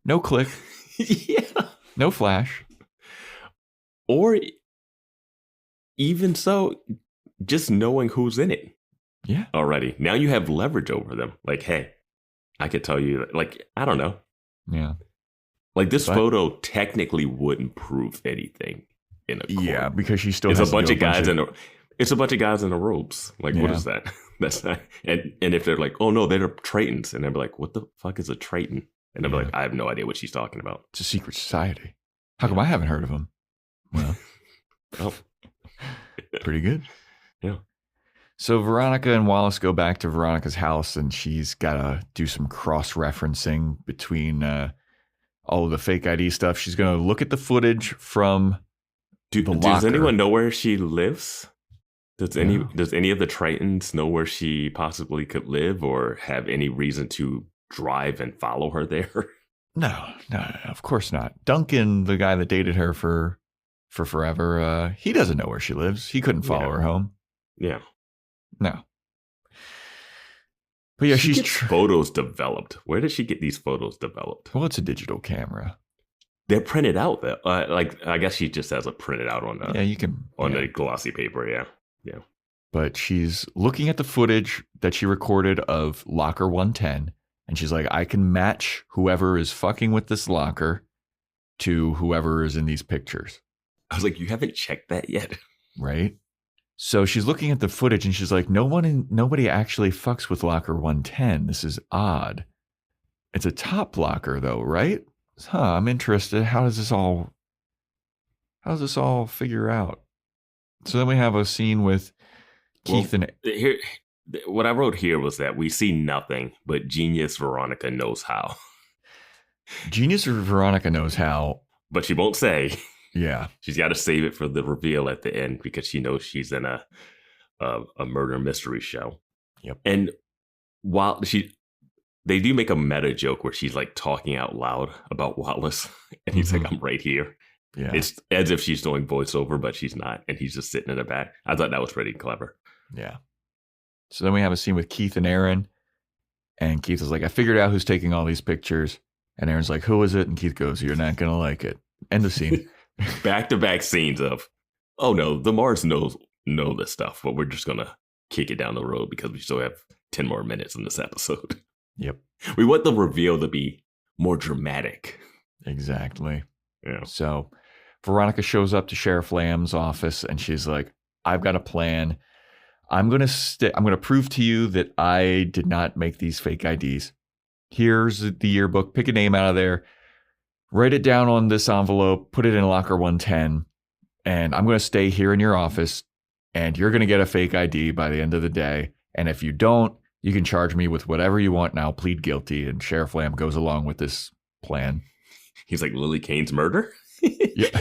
No click. Yeah. No flash. Or even so, just knowing who's in it. Yeah. Already. Now you have leverage over them. Like, hey, I could tell you, like, I don't know. Yeah. Like this photo technically wouldn't prove anything in a court. Yeah, because she still it's has a bunch of guys in it's a bunch of guys in the robes. Like, what is that? That's not. And if they're like, oh no, they're Tritons, and they're like, what the fuck is a Triton? And I'm like, I have no idea what she's talking about. It's a secret society. How come I haven't heard of them? Well, pretty good. Yeah. So Veronica and Wallace go back to Veronica's house, and she's got to do some cross-referencing between all of the fake ID stuff. She's going to look at the footage from the locker. Does anyone know where she lives? Does any of the Tritons know where she possibly could live or have any reason to drive and follow her there? No, of course not. Duncan, the guy that dated her for forever, he doesn't know where she lives. He couldn't follow her home. Yeah. No. But yeah, she gets photos developed. Where did she get these photos developed? Well, it's a digital camera. They're printed out. Like, I guess she just has it printed out on the glossy paper. Yeah. Yeah. But she's looking at the footage that she recorded of locker 110. And she's like, I can match whoever is fucking with this locker to whoever is in these pictures. I was like, you haven't checked that yet. Right? So she's looking at the footage and she's like, nobody actually fucks with locker 110. This is odd. It's a top locker though, right? I'm interested. How does this all figure out? So then we have a scene with Keith and here. What I wrote here was that we see nothing, but genius Veronica knows how. Genius Veronica knows how. But she won't say. Yeah. She's got to save it for the reveal at the end because she knows she's in a murder mystery show. Yep. And while they do make a meta joke where she's like talking out loud about Wallace. And he's like, I'm right here. Yeah. It's as if she's doing voiceover, but she's not. And he's just sitting in the back. I thought that was pretty clever. Yeah. So then we have a scene with Keith and Aaron. And Keith is like, I figured out who's taking all these pictures. And Aaron's like, who is it? And Keith goes, you're not going to like it. End of scene. Back-to-back scenes of, oh no, the Mars know this stuff, but we're just going to kick it down the road because we still have 10 more minutes in this episode. Yep. We want the reveal to be more dramatic. Exactly. Yeah. So Veronica shows up to Sheriff Lamb's office and she's like, I've got a plan. I'm going to prove to you that I did not make these fake IDs. Here's the yearbook. Pick a name out of there. Write it down on this envelope. Put it in locker 110. And I'm going to stay here in your office. And you're going to get a fake ID by the end of the day. And if you don't, you can charge me with whatever you want. And I'll plead guilty. And Sheriff Lamb goes along with this plan. He's like, Lilly Kane's murder? Yeah.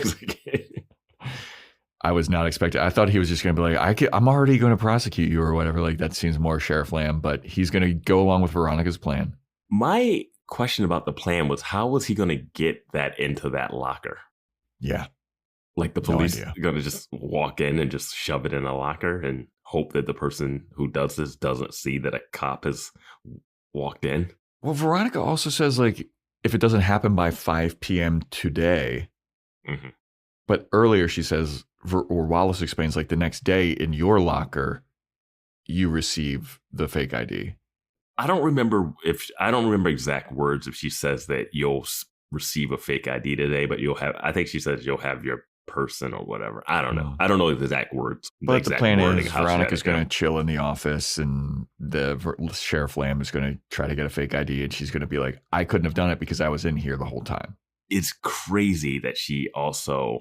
I was not expecting. I thought he was just going to be like, I'm already going to prosecute you or whatever. Like, that seems more Sheriff Lamb, but he's going to go along with Veronica's plan. My question about the plan was, how was he going to get that into that locker? Yeah. Like the police are going to just walk in and just shove it in a locker and hope that the person who does this doesn't see that a cop has walked in. Well, Veronica also says, like, if it doesn't happen by 5 p.m. today, But earlier she says, or Wallace explains, like the next day in your locker, you receive the fake ID. I don't remember exact words if she says that you'll receive a fake ID today, but I think she says you'll have your person or whatever. I don't know. I don't know the exact words. But the plan is Veronica's going to chill in the office and the Sheriff Lamb is going to try to get a fake ID and she's going to be like, I couldn't have done it because I was in here the whole time. It's crazy that she also,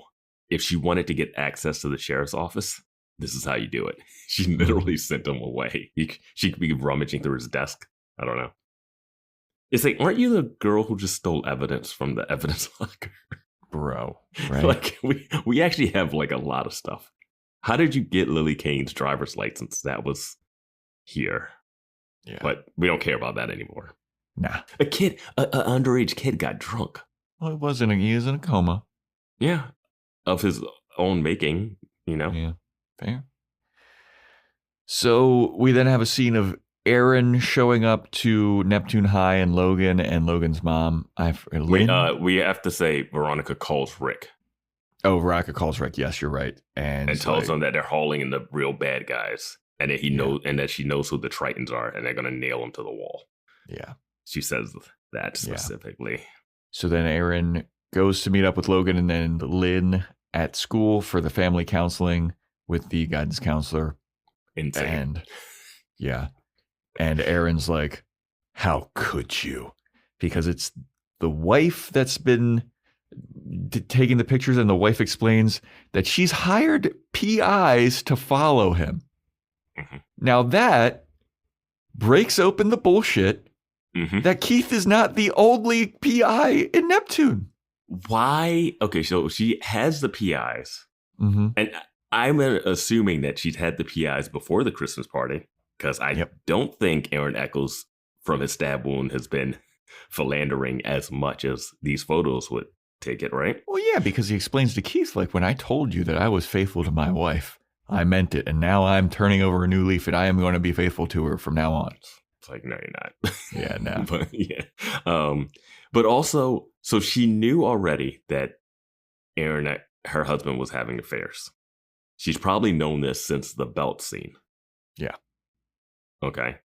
if she wanted to get access to the sheriff's office, this is how you do it. She literally sent him away. She could be rummaging through his desk. I don't know. It's like, aren't you the girl who just stole evidence from the evidence locker? Bro, right? Like, we actually have like a lot of stuff. How did you get Lilly Kane's driver's license? That was here. Yeah. But we don't care about that anymore. Nah. An underage kid got drunk. Well, he was in a coma. Yeah. Of his own making, Yeah. Fair. So we then have a scene of Aaron showing up to Neptune High and Logan's mom. We have to say Veronica calls Rick. Oh, Veronica calls Rick. Yes, you're right. And tells him that they're hauling in the real bad guys. And that and that she knows who the Tritons are and they're going to nail him to the wall. Yeah. She says that specifically. Yeah. So then Aaron goes to meet up with Logan and then Lynn at school for the family counseling with the guidance counselor. Insane. And Aaron's like, how could you? Because it's the wife that's been taking the pictures, and the wife explains that she's hired PIs to follow him. Mm-hmm. Now that breaks open the bullshit that Keith is not the only PI in Neptune. Why? Okay, so she has the PIs. Mm-hmm. And I'm assuming that she's had the PIs before the Christmas party, because I don't think Aaron Echolls from his stab wound has been philandering as much as these photos would take it, right? Well, yeah, because he explains to Keith, like, when I told you that I was faithful to my wife, I meant it. And now I'm turning over a new leaf and I am going to be faithful to her from now on. It's like, no, you're not. Yeah, no. But yeah. But also, so she knew already that Aaron, her husband, was having affairs. She's probably known this since the belt scene. Yeah. Okay.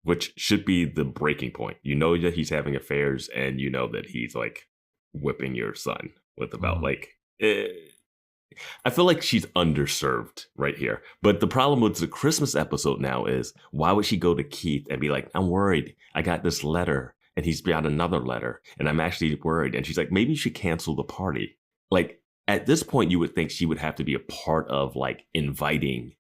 Which should be the breaking point. You know that he's having affairs and you know that he's like whipping your son with the belt. Like, I feel like she's underserved right here. But the problem with the Christmas episode now is, why would she go to Keith and be like, I'm worried. I got this letter and he's got another letter and I'm actually worried. And she's like, maybe you should cancel the party. Like, at this point, you would think she would have to be a part of like inviting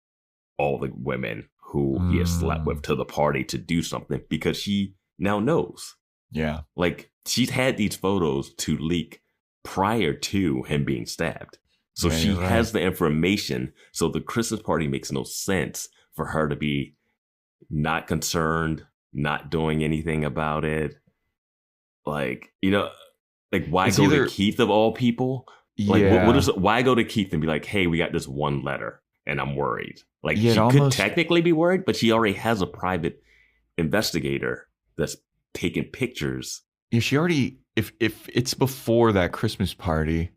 all the women who he has slept with to the party to do something, because she now knows. Yeah. Like, she's had these photos to leak prior to him being stabbed. So she has the information. So the Christmas party makes no sense for her to be not concerned, not doing anything about it. Like, like, why go to Keith of all people? Like, why go to Keith and be like, hey, we got this one letter and I'm worried. Like, she could technically be worried, but she already has a private investigator that's taking pictures. Yeah, she already, if it's before that Christmas party.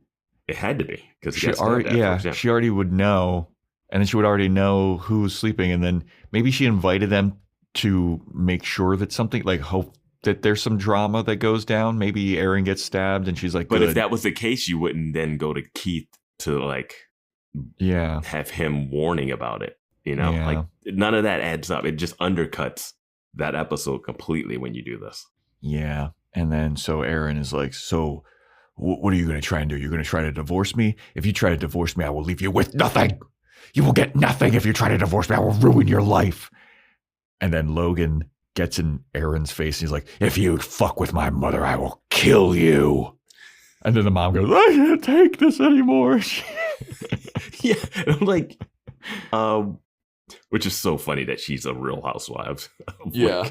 It had to be, because she already would know, and then she would already know who's sleeping, and then maybe she invited them to make sure that something, like, hope that there's some drama that goes down. Maybe Aaron gets stabbed, and she's like, but if that was the case, you wouldn't then go to Keith to like, have him warning about it. Like, none of that adds up. It just undercuts that episode completely when you do this. Yeah, and then so Aaron is like, so. What are you going to try and do? You're going to try to divorce me? If you try to divorce me, I will leave you with nothing. You will get nothing if you try to divorce me. I will ruin your life. And then Logan gets in Aaron's face and he's like, if you fuck with my mother, I will kill you. And then the mom goes, I can't take this anymore. Yeah. And I'm like, which is so funny that she's a Real Housewives. Yeah.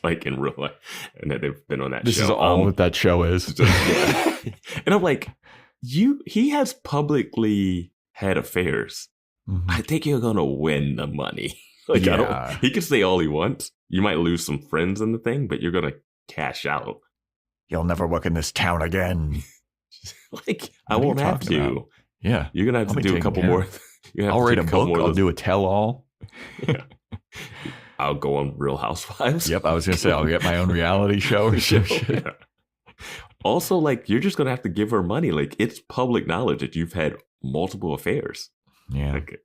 Like in real life, and that they've been on that this show. This is all that show is. And I'm like, he has publicly had affairs. Mm-hmm. I think you're going to win the money. Like, he can say all he wants. You might lose some friends in the thing, but you're going to cash out. You'll never work in this town again. Like, I won't have to. Yeah. You're going to have to do a couple more. I'll write a book. I'll do a tell-all. Yeah. I'll go on Real Housewives. Yep. I was going to say, I'll get my own reality show or some shit. Yeah. Also, like, you're just going to have to give her money. Like, it's public knowledge that you've had multiple affairs. Yeah. Like,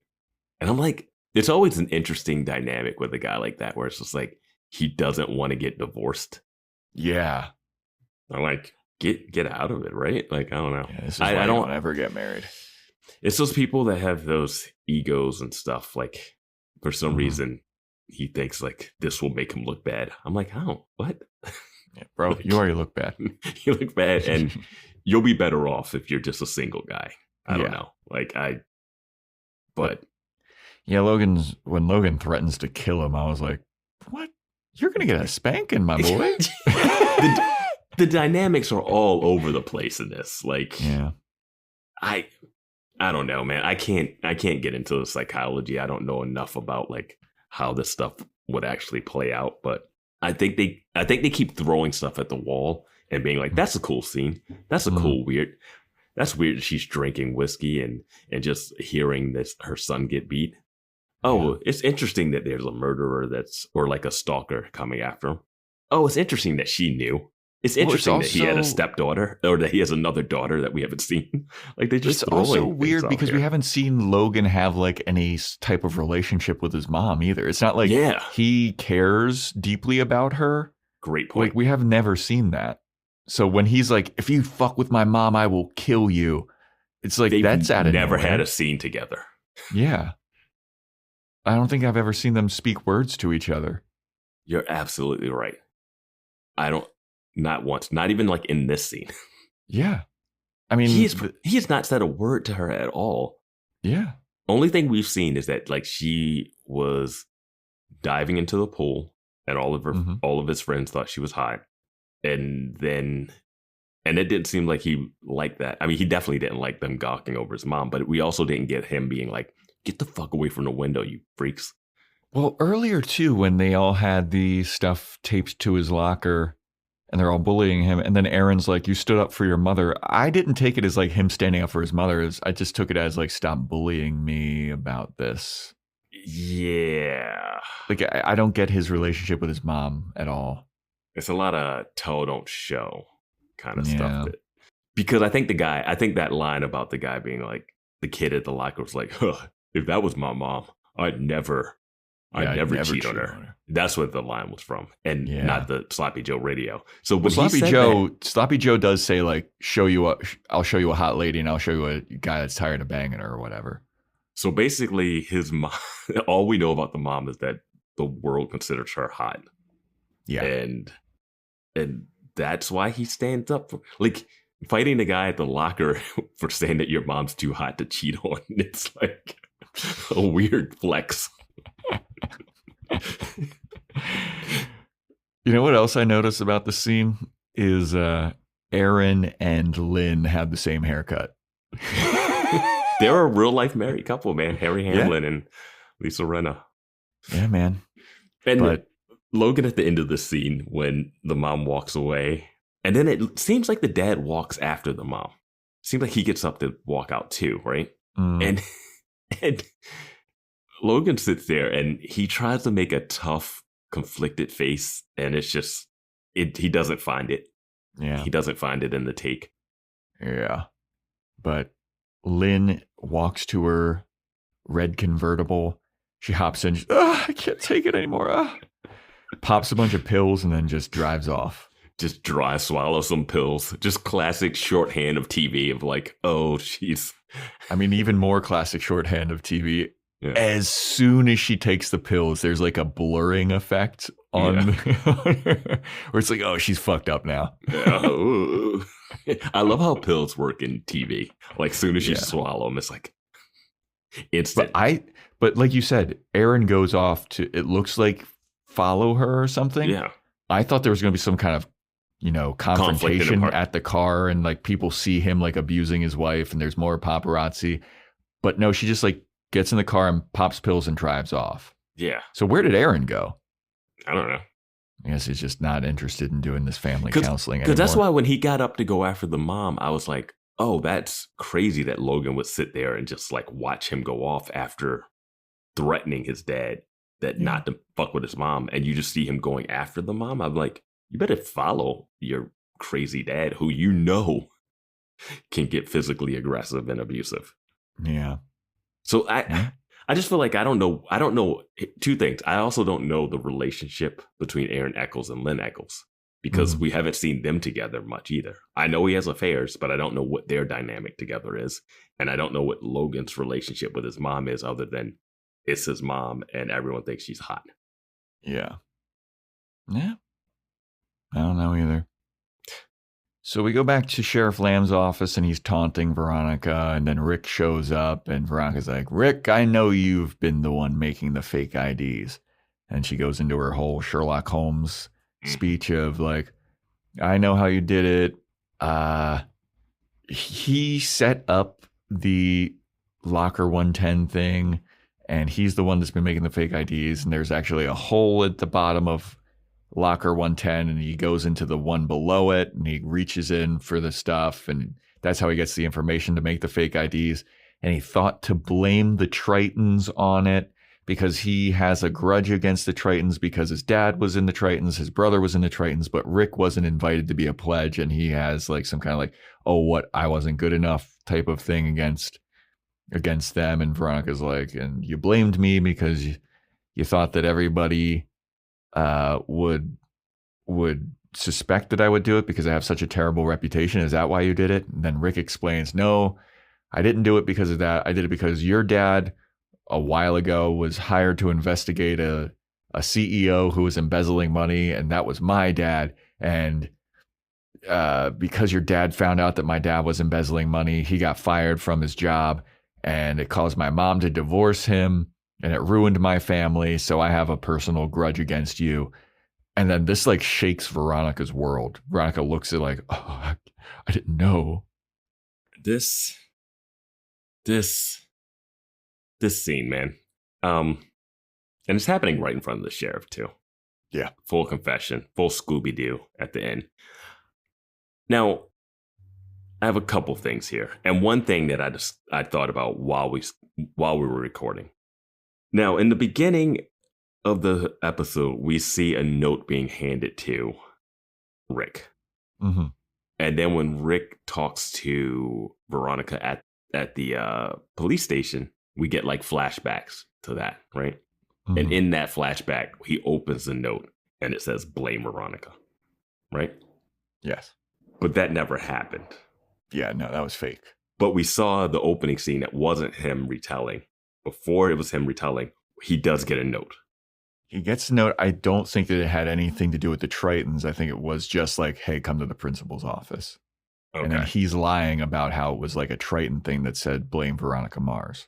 and I'm like, it's always an interesting dynamic with a guy like that, where it's just like, he doesn't want to get divorced. Yeah. I'm like, get out of it, right? Like, I don't know. Yeah, this is why I don't ever get married. It's those people that have those egos and stuff. Like, for some reason, he thinks like this will make him look bad. I'm like, how? What? Yeah, bro, like, you already look bad. You look bad, and you'll be better off if you're just a single guy. I don't know. Like, but yeah, when Logan threatens to kill him, I was like, what? You're going to get a spanking, my boy. the dynamics are all over the place in this. Like, yeah. I don't know, man. I can't get into the psychology. I don't know enough about like how this stuff would actually play out, but I think they keep throwing stuff at the wall and being like, that's a cool scene. That's a cool weird. That's weird that she's drinking whiskey and just hearing her son get beat. Oh, it's interesting that there's a murderer or like a stalker coming after him. Oh, it's interesting that she knew. It's interesting that he had a stepdaughter, or that he has another daughter that we haven't seen. Like, they just. It's also weird because we haven't seen Logan have like any type of relationship with his mom either. It's not like he cares deeply about her. Great point. Like, we have never seen that. So when he's like, "If you fuck with my mom, I will kill you," it's like that's out of nowhere. Never had a scene together. Yeah, I don't think I've ever seen them speak words to each other. You're absolutely right. Not once, not even like in this scene. Yeah. I mean, he has not said a word to her at all. Yeah. Only thing we've seen is that like she was diving into the pool and all of his friends thought she was hot. And it didn't seem like he liked that. I mean, he definitely didn't like them gawking over his mom, but we also didn't get him being like, get the fuck away from the window, you freaks. Well, earlier too, when they all had the stuff taped to his locker, and they're all bullying him. And then Aaron's like, you stood up for your mother. I didn't take it as like him standing up for his mother. I just took it as like, stop bullying me about this. Yeah. Like, I don't get his relationship with his mom at all. It's a lot of tell, don't show kind of stuff. Because I think that line about the guy being like, the kid at the locker was like, if that was my mom, I'd never cheat on her. That's what the line was from, and not the Sloppy Joe radio. So when Sloppy Joe does say like, I'll show you a hot lady, and I'll show you a guy that's tired of banging her or whatever. So basically, his mom. All we know about the mom is that the world considers her hot. Yeah, and that's why he stands up for like fighting the guy at the locker for saying that your mom's too hot to cheat on. It's like a weird flex. You know what else I noticed about the scene is Aaron and Lynn had the same haircut. They're a real life married couple, man. Harry Hamlin and Lisa Rinna. Yeah, man. And Logan at the end of the scene when the mom walks away, and then it seems like the dad walks after the mom. Seems like he gets up to walk out too, right? And Logan sits there and he tries to make a tough, conflicted face, and it's just he doesn't find it. Yeah, he doesn't find it in the take. Yeah, but Lynn walks to her red convertible. She hops in. I can't take it anymore. Pops a bunch of pills and then just drives off. Just dry swallow some pills. Just classic shorthand of TV of like, oh, she's. I mean, even more classic shorthand of TV. Yeah. As soon as she takes the pills, there's like a blurring effect on her, where it's like, oh, she's fucked up now. I love how pills work in TV. Like, as soon as you swallow them, it's like instant. But like you said, Aaron goes off to, it looks like, follow her or something. Yeah. I thought there was going to be some kind of, confrontation at the car, and like people see him like abusing his wife, and there's more paparazzi. But no, she just like gets in the car and pops pills and drives off. Yeah. So where did Aaron go? I don't know. I guess he's just not interested in doing this family counseling anymore. Because that's why when he got up to go after the mom, I was like, oh, that's crazy that Logan would sit there and just like watch him go off after threatening his dad that not to fuck with his mom. And you just see him going after the mom. I'm like, you better follow your crazy dad who you know can get physically aggressive and abusive. Yeah. So I just feel like I don't know two things. I also don't know the relationship between Aaron Echolls and Lynn Echolls because we haven't seen them together much either. I know he has affairs, but I don't know what their dynamic together is. And I don't know what Logan's relationship with his mom is other than it's his mom and everyone thinks she's hot. Yeah. Yeah. I don't know either. So we go back to Sheriff Lamb's office and he's taunting Veronica, and then Rick shows up and Veronica's like, Rick, I know you've been the one making the fake IDs. And she goes into her whole Sherlock Holmes speech of like, I know how you did it. He set up the Locker 110 thing, and he's the one that's been making the fake IDs. And there's actually a hole at the bottom of Locker 110, and he goes into the one below it, and he reaches in for the stuff, and that's how he gets the information to make the fake IDs. And he thought to blame the Tritons on it because he has a grudge against the Tritons because his dad was in the Tritons, his brother was in the Tritons, but Rick wasn't invited to be a pledge, and he has like some kind of like, oh, what, I wasn't good enough type of thing against them. And Veronica's like, and you blamed me because you thought that everybody would suspect that I would do it because I have such a terrible reputation. Is that why you did it? And then Rick explains, no, I didn't do it because of that. I did it because your dad a while ago was hired to investigate a CEO who was embezzling money, and that was my dad. And because your dad found out that my dad was embezzling money, he got fired from his job, and it caused my mom to divorce him, and it ruined my family. So I have a personal grudge against you. And then this like shakes Veronica's world. Veronica looks at like, oh, I didn't know. This scene, man. And it's happening right in front of the sheriff too. Yeah. Full confession, full Scooby-Doo at the end. Now, I have a couple things here. And one thing that I thought about while we were recording. Now, in the beginning of the episode, we see a note being handed to Rick. Mm-hmm. And then when Rick talks to Veronica at the police station, we get like flashbacks to that, right? Mm-hmm. And in that flashback, he opens the note and it says, blame Veronica, right? Yes. But that never happened. Yeah, no, that was fake. But we saw the opening scene that wasn't him retelling. Before it was him retelling, he does get a note. He gets a note. I don't think that it had anything to do with the Tritons. I think it was just like, hey, come to the principal's office. Okay. And then he's lying about how it was like a Triton thing that said blame Veronica Mars.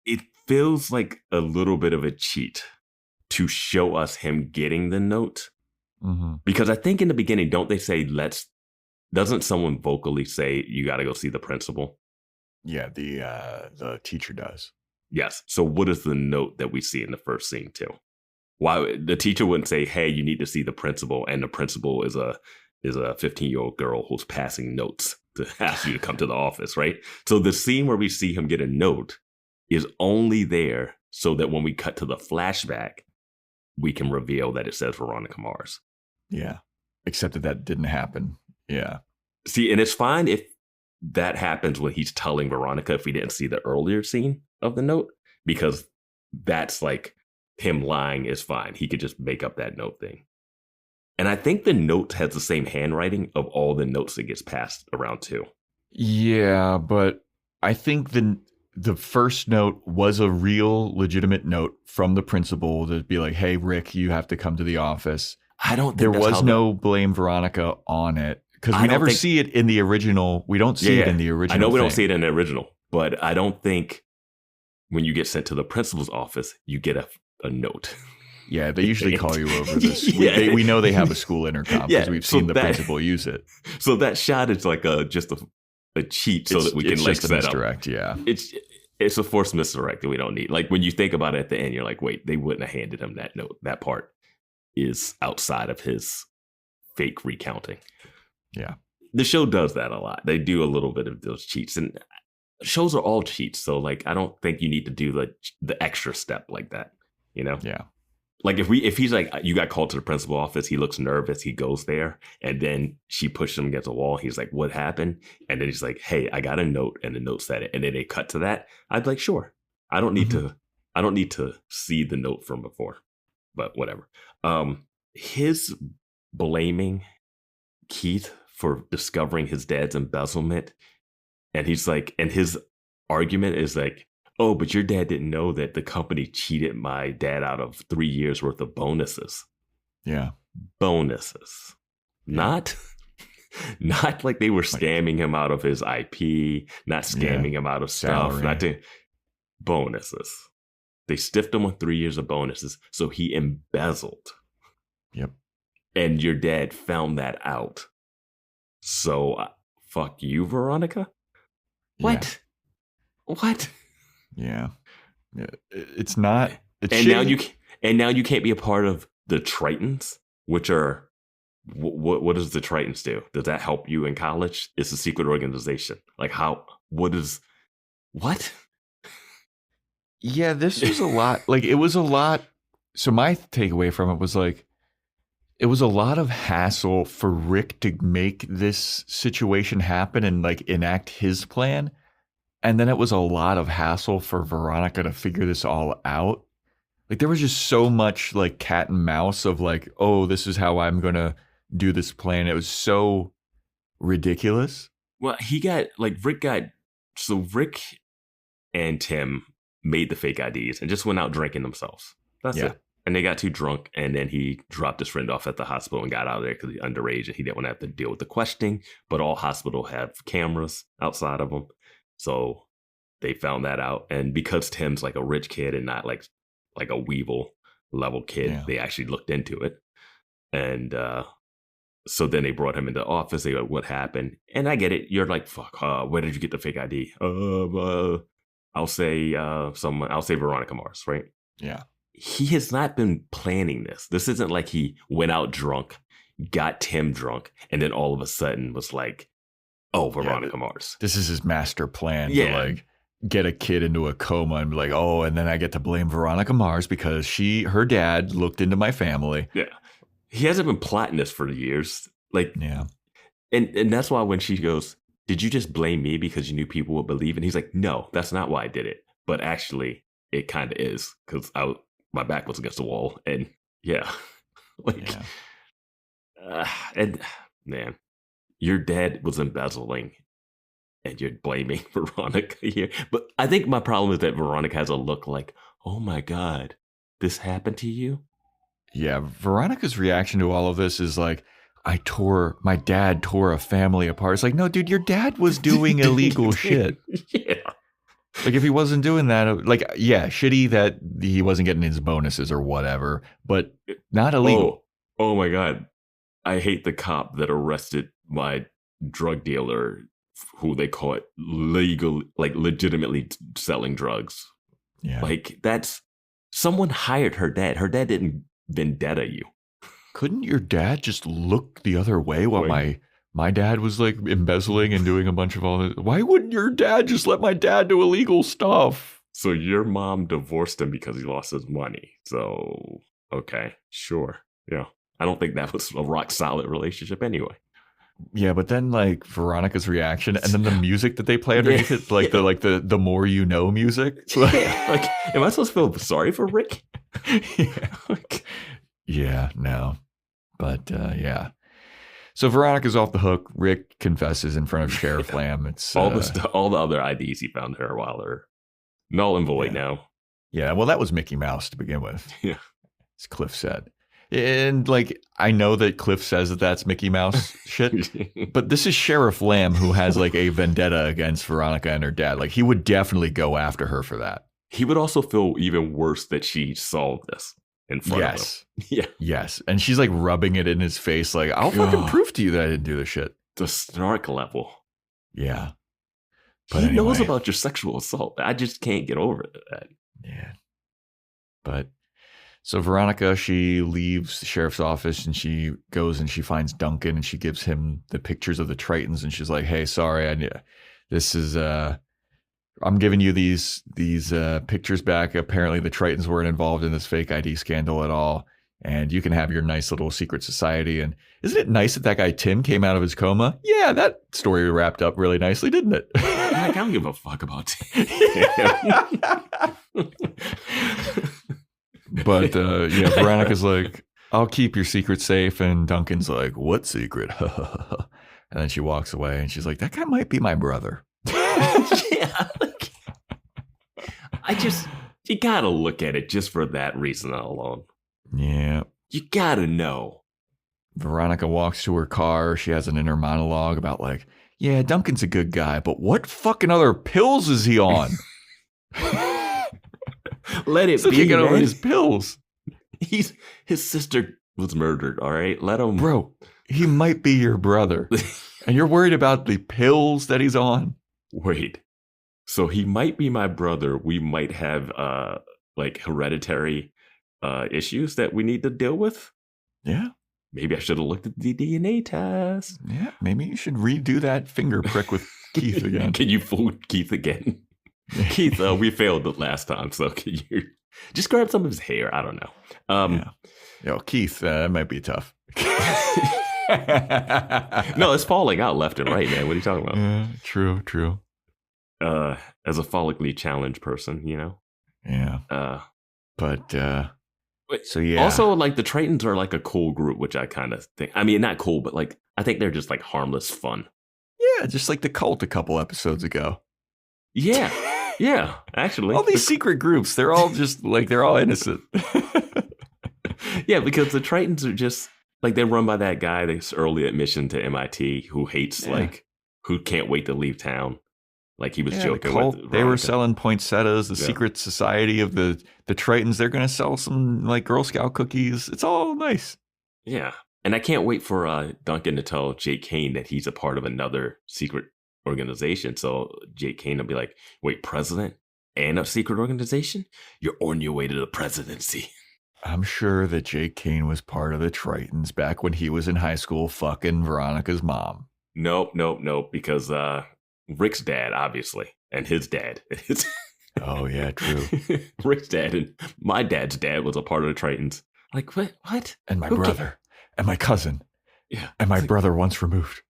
It feels like a little bit of a cheat to show us him getting the note. Mm-hmm. Because I think in the beginning, don't they say, doesn't someone vocally say, you got to go see the principal? Yeah, the teacher does. Yes. So what is the note that we see in the first scene too? Why the teacher wouldn't say, hey, you need to see the principal, and the principal is a 15-year-old girl who's passing notes to ask you to come to the office, right? So the scene where we see him get a note is only there so that when we cut to the flashback, we can reveal that it says Veronica Mars. Yeah. Except that didn't happen. Yeah. See, and it's fine if that happens when he's telling Veronica if we didn't see the earlier scene of the note, because that's like him lying is fine. He could just make up that note thing. And I think the note has the same handwriting of all the notes that gets passed around too. Yeah, but I think the first note was a real legitimate note from the principal to be like, hey, Rick, you have to come to the office. I don't think there was no blame Veronica on it. Because we never see it in the original. We don't see it in the original. I know we don't see it in the original, but I don't think when you get sent to the principal's office, you get a note. Yeah, they usually call you over this. We know they have a school intercom because we've seen the principal use it. So that shot is like just a cheat so that we can like set misdirect. Up. Yeah, it's a forced misdirect that we don't need. Like when you think about it at the end, you're like, wait, they wouldn't have handed him that note. That part is outside of his fake recounting. Yeah. the show does that a lot. They do a little bit of those cheats, and shows are all cheats. So like, I don't think you need to do the extra step like that. You know? Yeah. Like if he's like, you got called to the principal office, he looks nervous, he goes there, and then she pushes him against the wall. He's like, what happened? And then he's like, hey, I got a note, and the note said it. And then they cut to that. I'd be like, sure. I don't need to see the note from before, but whatever. His blaming Keith for discovering his dad's embezzlement, and he's like, and his argument is like, oh, but your dad didn't know that the company cheated my dad out of 3 years worth of bonuses. Yeah. Bonuses. Not like they were scamming him out of his IP, not scamming him out of stuff, bonuses. They stiffed him on 3 years of bonuses, so he embezzled. Yep. And your dad found that out. So, fuck you, Veronica? What? Yeah. What? Yeah. It's not. It's and shitty. now you can't be a part of the Tritons, which are what does the Tritons do? Does that help you in college? It's a secret organization. Like what? Yeah, this was a lot. Like it was a lot. So my takeaway from it was like, it was a lot of hassle for Rick to make this situation happen and like enact his plan. And then it was a lot of hassle for Veronica to figure this all out. Like there was just so much like cat and mouse of like, oh, this is how I'm going to do this plan. It was so ridiculous. Well, Rick and Tim made the fake IDs and just went out drinking themselves. That's it. And they got too drunk, and then he dropped his friend off at the hospital and got out of there because he's underage and he didn't want to have to deal with the questioning. But all hospitals have cameras outside of them. So they found that out. And because Tim's like a rich kid and not like a Weevil level kid, they actually looked into it. And so then they brought him into the office. They go, what happened? And I get it. You're like, fuck, where did you get the fake ID? I'll say Veronica Mars, right? Yeah. He has not been planning this. This isn't like he went out drunk, got Tim drunk, and then all of a sudden was like, oh, Veronica Mars. This is his master plan to like get a kid into a coma and be like, oh, and then I get to blame Veronica Mars because her dad looked into my family. Yeah. He hasn't been plotting this for years. Like, yeah. And that's why when she goes, did you just blame me because you knew people would believe? And he's like, no, that's not why I did it. But actually, it kind of is because my back was against the wall. And and man, your dad was embezzling and you're blaming Veronica here. But I think my problem is that Veronica has a look like, oh my God, this happened to you? Yeah, Veronica's reaction to all of this is like, my dad tore a family apart. It's like, no, dude, your dad was doing illegal shit. Yeah. Like if he wasn't doing that, like, yeah, shitty that he wasn't getting his bonuses or whatever, but not illegal. Oh my God. I hate the cop that arrested my drug dealer who they caught legitimately selling drugs. Yeah. Like that's someone hired her dad. Her dad didn't vendetta you. Couldn't your dad just look the other way while my dad was like embezzling and doing a bunch of all this? Why wouldn't your dad just let my dad do illegal stuff? So your mom divorced him because he lost his money. So, okay, sure. Yeah. I don't think that was a rock solid relationship anyway. Yeah, but then like Veronica's reaction and then the music that they play underneath it, like the more you know music. Like, am I supposed to feel sorry for Rick? Yeah, no. But yeah. So Veronica's off the hook. Rick confesses in front of Sheriff Lamb. It's all the other IDs he found her while they're null and void now. Yeah, well, that was Mickey Mouse to begin with. Yeah, as Cliff said. And like, I know that Cliff says that that's Mickey Mouse shit, but this is Sheriff Lamb who has like a vendetta against Veronica and her dad. Like he would definitely go after her for that. He would also feel even worse that she solved this in front of him. Yeah. Yes. And she's like rubbing it in his face. Like, I'll fucking prove to you that I didn't do this shit. The snark level. Yeah. But he knows about your sexual assault. I just can't get over that. Yeah. But So Veronica, she leaves the sheriff's office and she goes and she finds Duncan and she gives him the pictures of the Tritons and she's like, "Hey, sorry, this is I'm giving you these pictures back. Apparently, the Tritons weren't involved in this fake ID scandal at all, and you can have your nice little secret society." And isn't it nice that guy Tim came out of his coma? Yeah, that story wrapped up really nicely, didn't it? I don't give a fuck about Tim. But yeah, Veronica's like, "I'll keep your secret safe," and Duncan's like, "What secret?" And then she walks away, and she's like, "That guy might be my brother." Yeah, like, you gotta look at it just for that reason alone. Yeah. You gotta know. Veronica walks to her car. She has an inner monologue about like, "Yeah, Duncan's a good guy, but what fucking other pills is he on?" Let it be, get over man. his pills. His sister was murdered, all right? Let him. Bro, he might be your brother. And you're worried about the pills that he's on? Wait. So he might be my brother. We might have like hereditary issues that we need to deal with? Yeah. Maybe I should have looked at the DNA test. Yeah, maybe you should redo that finger prick with Keith again. Can you fool Keith again? Keith, we failed the last time, so can you just grab some of his hair? I don't know. Yeah. Yo, Keith, that might be tough. No, it's falling out left and right, man. What are you talking about? Yeah, true. As a follically challenged person, you know? Yeah. So yeah. Also, like the Tritons are like a cool group, which I kind of think. I mean, not cool, but like I think they're just like harmless fun. Yeah, just like the cult a couple episodes ago. Yeah. Yeah, actually. All these secret groups, they're all just like, they're all innocent. Yeah, because the Tritons are just like, they're run by that guy that's early admission to MIT who hates who can't wait to leave town. Like he was joking the cult, with they were Veronica. selling poinsettias, the secret society of the Tritons. They're going to sell some like Girl Scout cookies. It's all nice. Yeah. And I can't wait for Duncan to tell Jake Kane that he's a part of another secret organization. So Jake Kane will be like, "Wait, president and a secret organization? You're on your way to the presidency." I'm sure that Jake Kane was part of the Tritons back when he was in high school fucking Veronica's mom. Nope. Because Rick's dad, obviously, and his dad. Oh, yeah, true. Rick's dad and my dad's dad was a part of the Tritons. Like, what? And my brother. And my cousin. Yeah. And my brother once removed.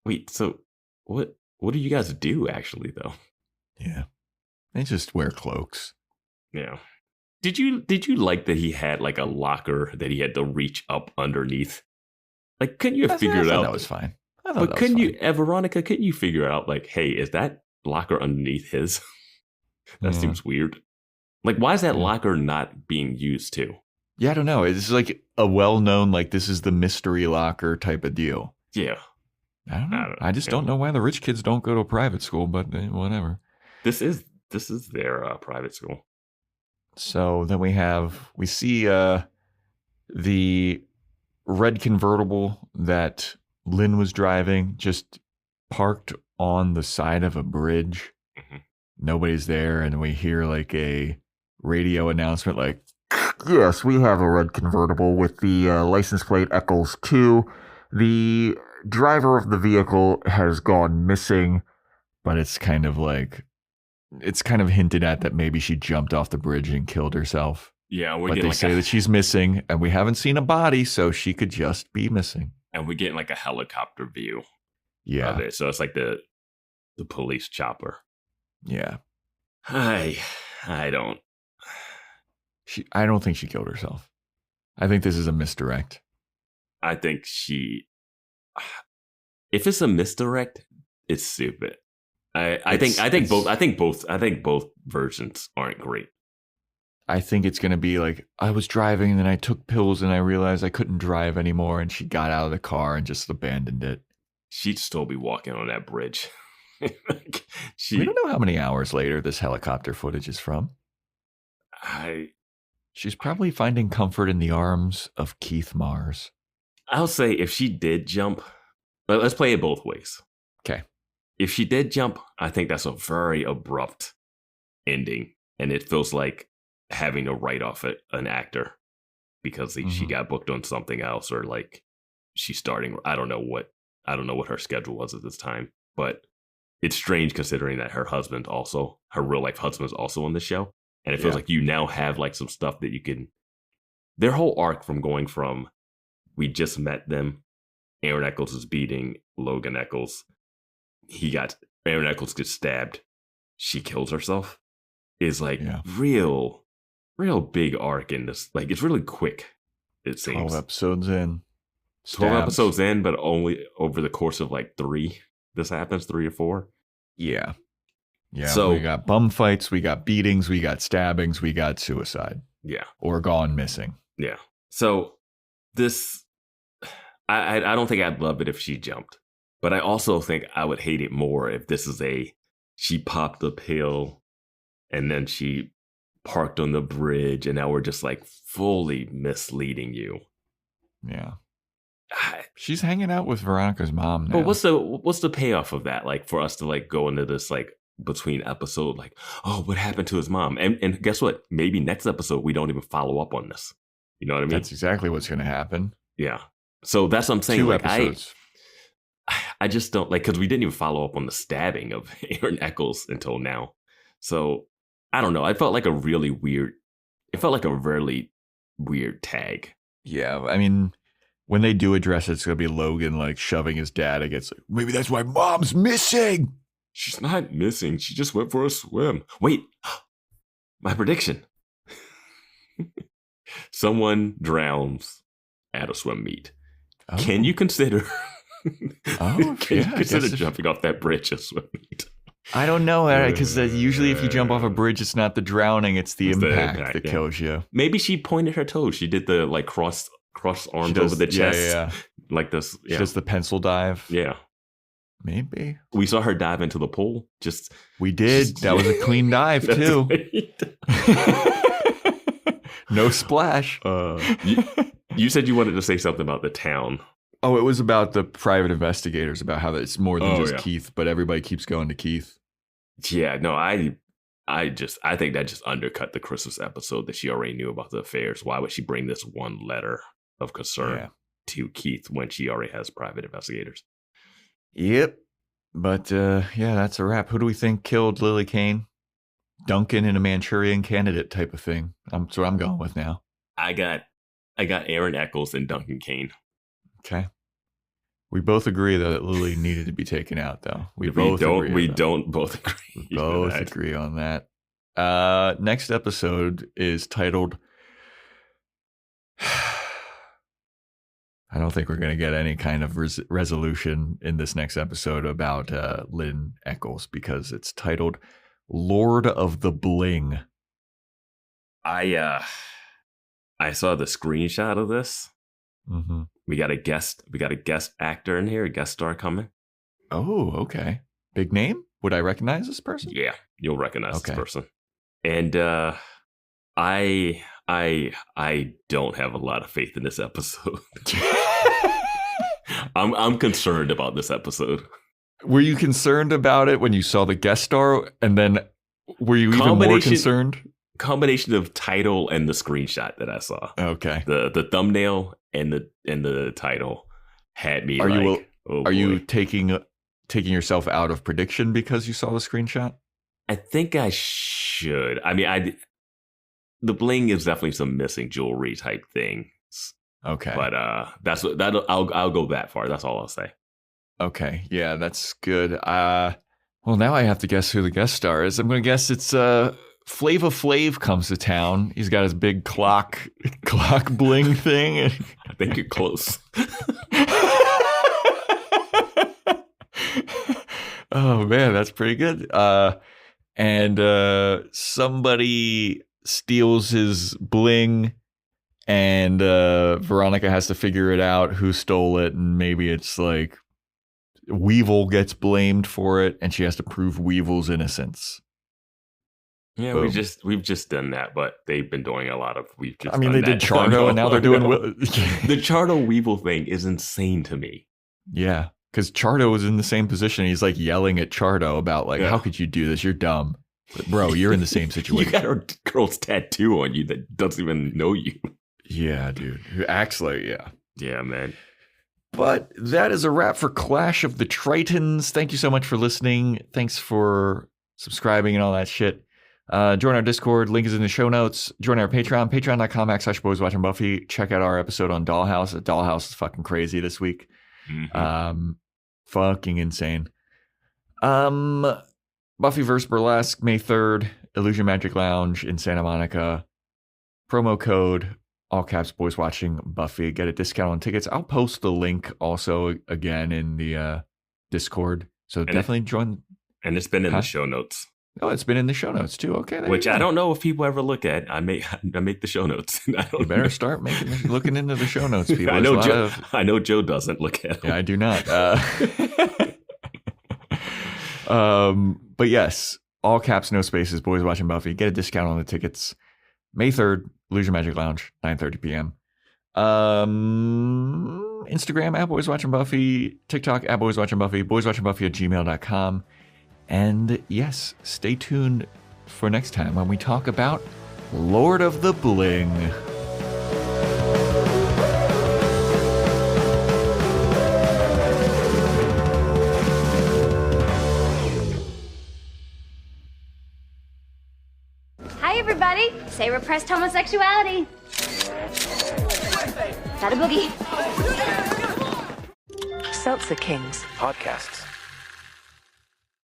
Wait, so what do you guys do, actually, though? Yeah. They just wear cloaks. Yeah. Did you like that he had like a locker that he had to reach up underneath? Like, couldn't you figure it out? That was fine. But couldn't you, Veronica, couldn't you figure out like, hey, is that locker underneath his? That seems weird. Like, why is that locker not being used too? Yeah, I don't know. It's like a well-known, like, this is the mystery locker type of deal. Yeah. I don't know. I just don't know why the rich kids don't go to a private school, but whatever. This is their private school. So then we see the red convertible that Lynn was driving just parked on the side of a bridge. Mm-hmm. Nobody's there, and we hear like a radio announcement like, "Yes, we have a red convertible with the license plate Echolls 2. The driver of the vehicle has gone missing," but it's kind of hinted at that maybe she jumped off the bridge and killed herself. Yeah, but they say that she's missing, and we haven't seen a body, so she could just be missing. And we're getting like a helicopter view of it. So it's like the police chopper. Yeah. I don't think she killed herself. I think this is a misdirect. I think if it's a misdirect, it's stupid. I think both versions aren't great. I think it's going to be like, I was driving and then I took pills and I realized I couldn't drive anymore, and she got out of the car and just abandoned it. She'd still be walking on that bridge. We don't know how many hours later this helicopter footage is from. She's probably finding comfort in the arms of Keith Mars. I'll say if she did jump, but let's play it both ways. Okay. If she did jump, I think that's a very abrupt ending. And it feels like having to write off an actor because she got booked on something else, or like she's starting. I don't know what her schedule was at this time, but it's strange considering that her real life husband is also on the show. And it feels like you now have like some stuff that you can, their whole arc from going from, we just met them, Aaron Echolls is beating Logan Echolls. Aaron Echolls gets stabbed. She kills herself. Is like real big arc in this. Like it's really quick, it seems. 12 episodes in. 12 episodes in, but only over the course of like 3. This happens 3 or 4. Yeah. Yeah. So we got bum fights, we got beatings, we got stabbings, we got suicide. Yeah. Or gone missing. Yeah. So this, I don't think I'd love it if she jumped, but I also think I would hate it more if this is she popped a pill and then she parked on the bridge and now we're just like fully misleading you. Yeah. She's hanging out with Veronica's mom now. But what's the payoff of that? Like for us to like go into this like between episode, like, oh, what happened to his mom? And guess what? Maybe next episode we don't even follow up on this. You know what I mean? That's exactly what's going to happen. Yeah. So that's what I'm saying. 2 like, episodes. I just don't like, because we didn't even follow up on the stabbing of Aaron Echolls until now. So I don't know. It felt like a really weird tag. Yeah. I mean, when they do address it, it's going to be Logan like shoving his dad against, like, maybe that's why mom's missing. She's not missing. She just went for a swim. Wait, my prediction. Someone drowns at a swim meet. Oh. Can you consider jumping off that bridge a swim meet? I don't know, because usually if you jump off a bridge, it's not the drowning, it's the impact that kills you. Maybe she pointed her toes. She did the like cross arms over the chest. Yeah. Like this. She does the pencil dive. Yeah. Maybe. We saw her dive into the pool. We did. That was a clean dive, too. No splash. You said you wanted to say something about the town. Oh, it was about the private investigators, about how it's more than just Keith, but everybody keeps going to Keith. Yeah, no, I think that just undercut the Christmas episode that she already knew about the affairs. Why would she bring this one letter of concern to Keith when she already has private investigators? Yep. But that's a wrap. Who do we think killed Lilly Kane? Duncan in a Manchurian Candidate type of thing. That's what I'm going with now. I got Aaron Echolls and Duncan Kane. Okay. We both agree that Lilly needed to be taken out, though. We don't both agree. We both agree on that. Next episode is titled. I don't think we're going to get any kind of resolution in this next episode about Lynn Echolls, because it's titled Lord of the Bling. I saw the screenshot of this. Mm-hmm. We got a guest actor in here, a guest star coming. Oh, okay. Big name? Would I recognize this person? Yeah, you'll recognize this person. And I don't have a lot of faith in this episode. I'm concerned about this episode. Were you concerned about it when you saw the guest star, and then were you even more concerned? Combination of title and the screenshot that I saw. Okay. The thumbnail and the title had me. Are you taking yourself out of prediction because you saw the screenshot? I think I should. I mean, the bling is definitely some missing jewelry type things. Okay. But I'll go that far. That's all I'll say. Okay. Yeah, that's good. Well, now I have to guess who the guest star is. I'm going to guess it's Flava Flav comes to town. He's got his big clock bling thing. I think you're close. Oh man, that's pretty good. And somebody steals his bling, and Veronica has to figure it out who stole it, and maybe it's like Weevil gets blamed for it, and she has to prove Weevil's innocence. Yeah, Boom. we've just done that, but they've been doing a lot of. They did Chardo, and now they're doing the Chardo Weevil thing is insane to me. Yeah, because Chardo was in the same position. He's like yelling at Chardo about how could you do this? You're dumb. But bro, you're in the same situation. You got a girl's tattoo on you that doesn't even know you. Yeah, dude. Who acts like, yeah. Yeah, man. But that is a wrap for Clash of the Tritons. Thank you so much for listening. Thanks for subscribing and all that shit. Join our Discord. Link is in the show notes. Join our Patreon. Patreon.com/boyswatchingbuffy. Check out our episode on Dollhouse. Dollhouse is fucking crazy this week. Mm-hmm. Fucking insane. Buffy vs. Burlesque, May 3rd. Illusion Magic Lounge in Santa Monica. Promo code, all caps, Boys Watching Buffy. Get a discount on tickets. I'll post the link also again in the Discord. So definitely join. And it's been in the show notes. Oh, it's been in the show notes too. Okay. Which I don't know if people ever look at. I make the show notes. You better start looking into the show notes, people. I know Joe doesn't look at them. Yeah, I do not. But yes, all caps, no spaces, Boys Watching Buffy. Get a discount on the tickets. May 3rd, Illusion Magic Lounge, 9:30 p.m. Instagram at Boys Watching Buffy, TikTok at Boys Watching Buffy, boyswatchingbuffy@gmail.com. And yes, stay tuned for next time when we talk about Lord of the Bling. Hi, everybody. Say repressed homosexuality. Got a boogie. Seltzer Kings. Podcasts.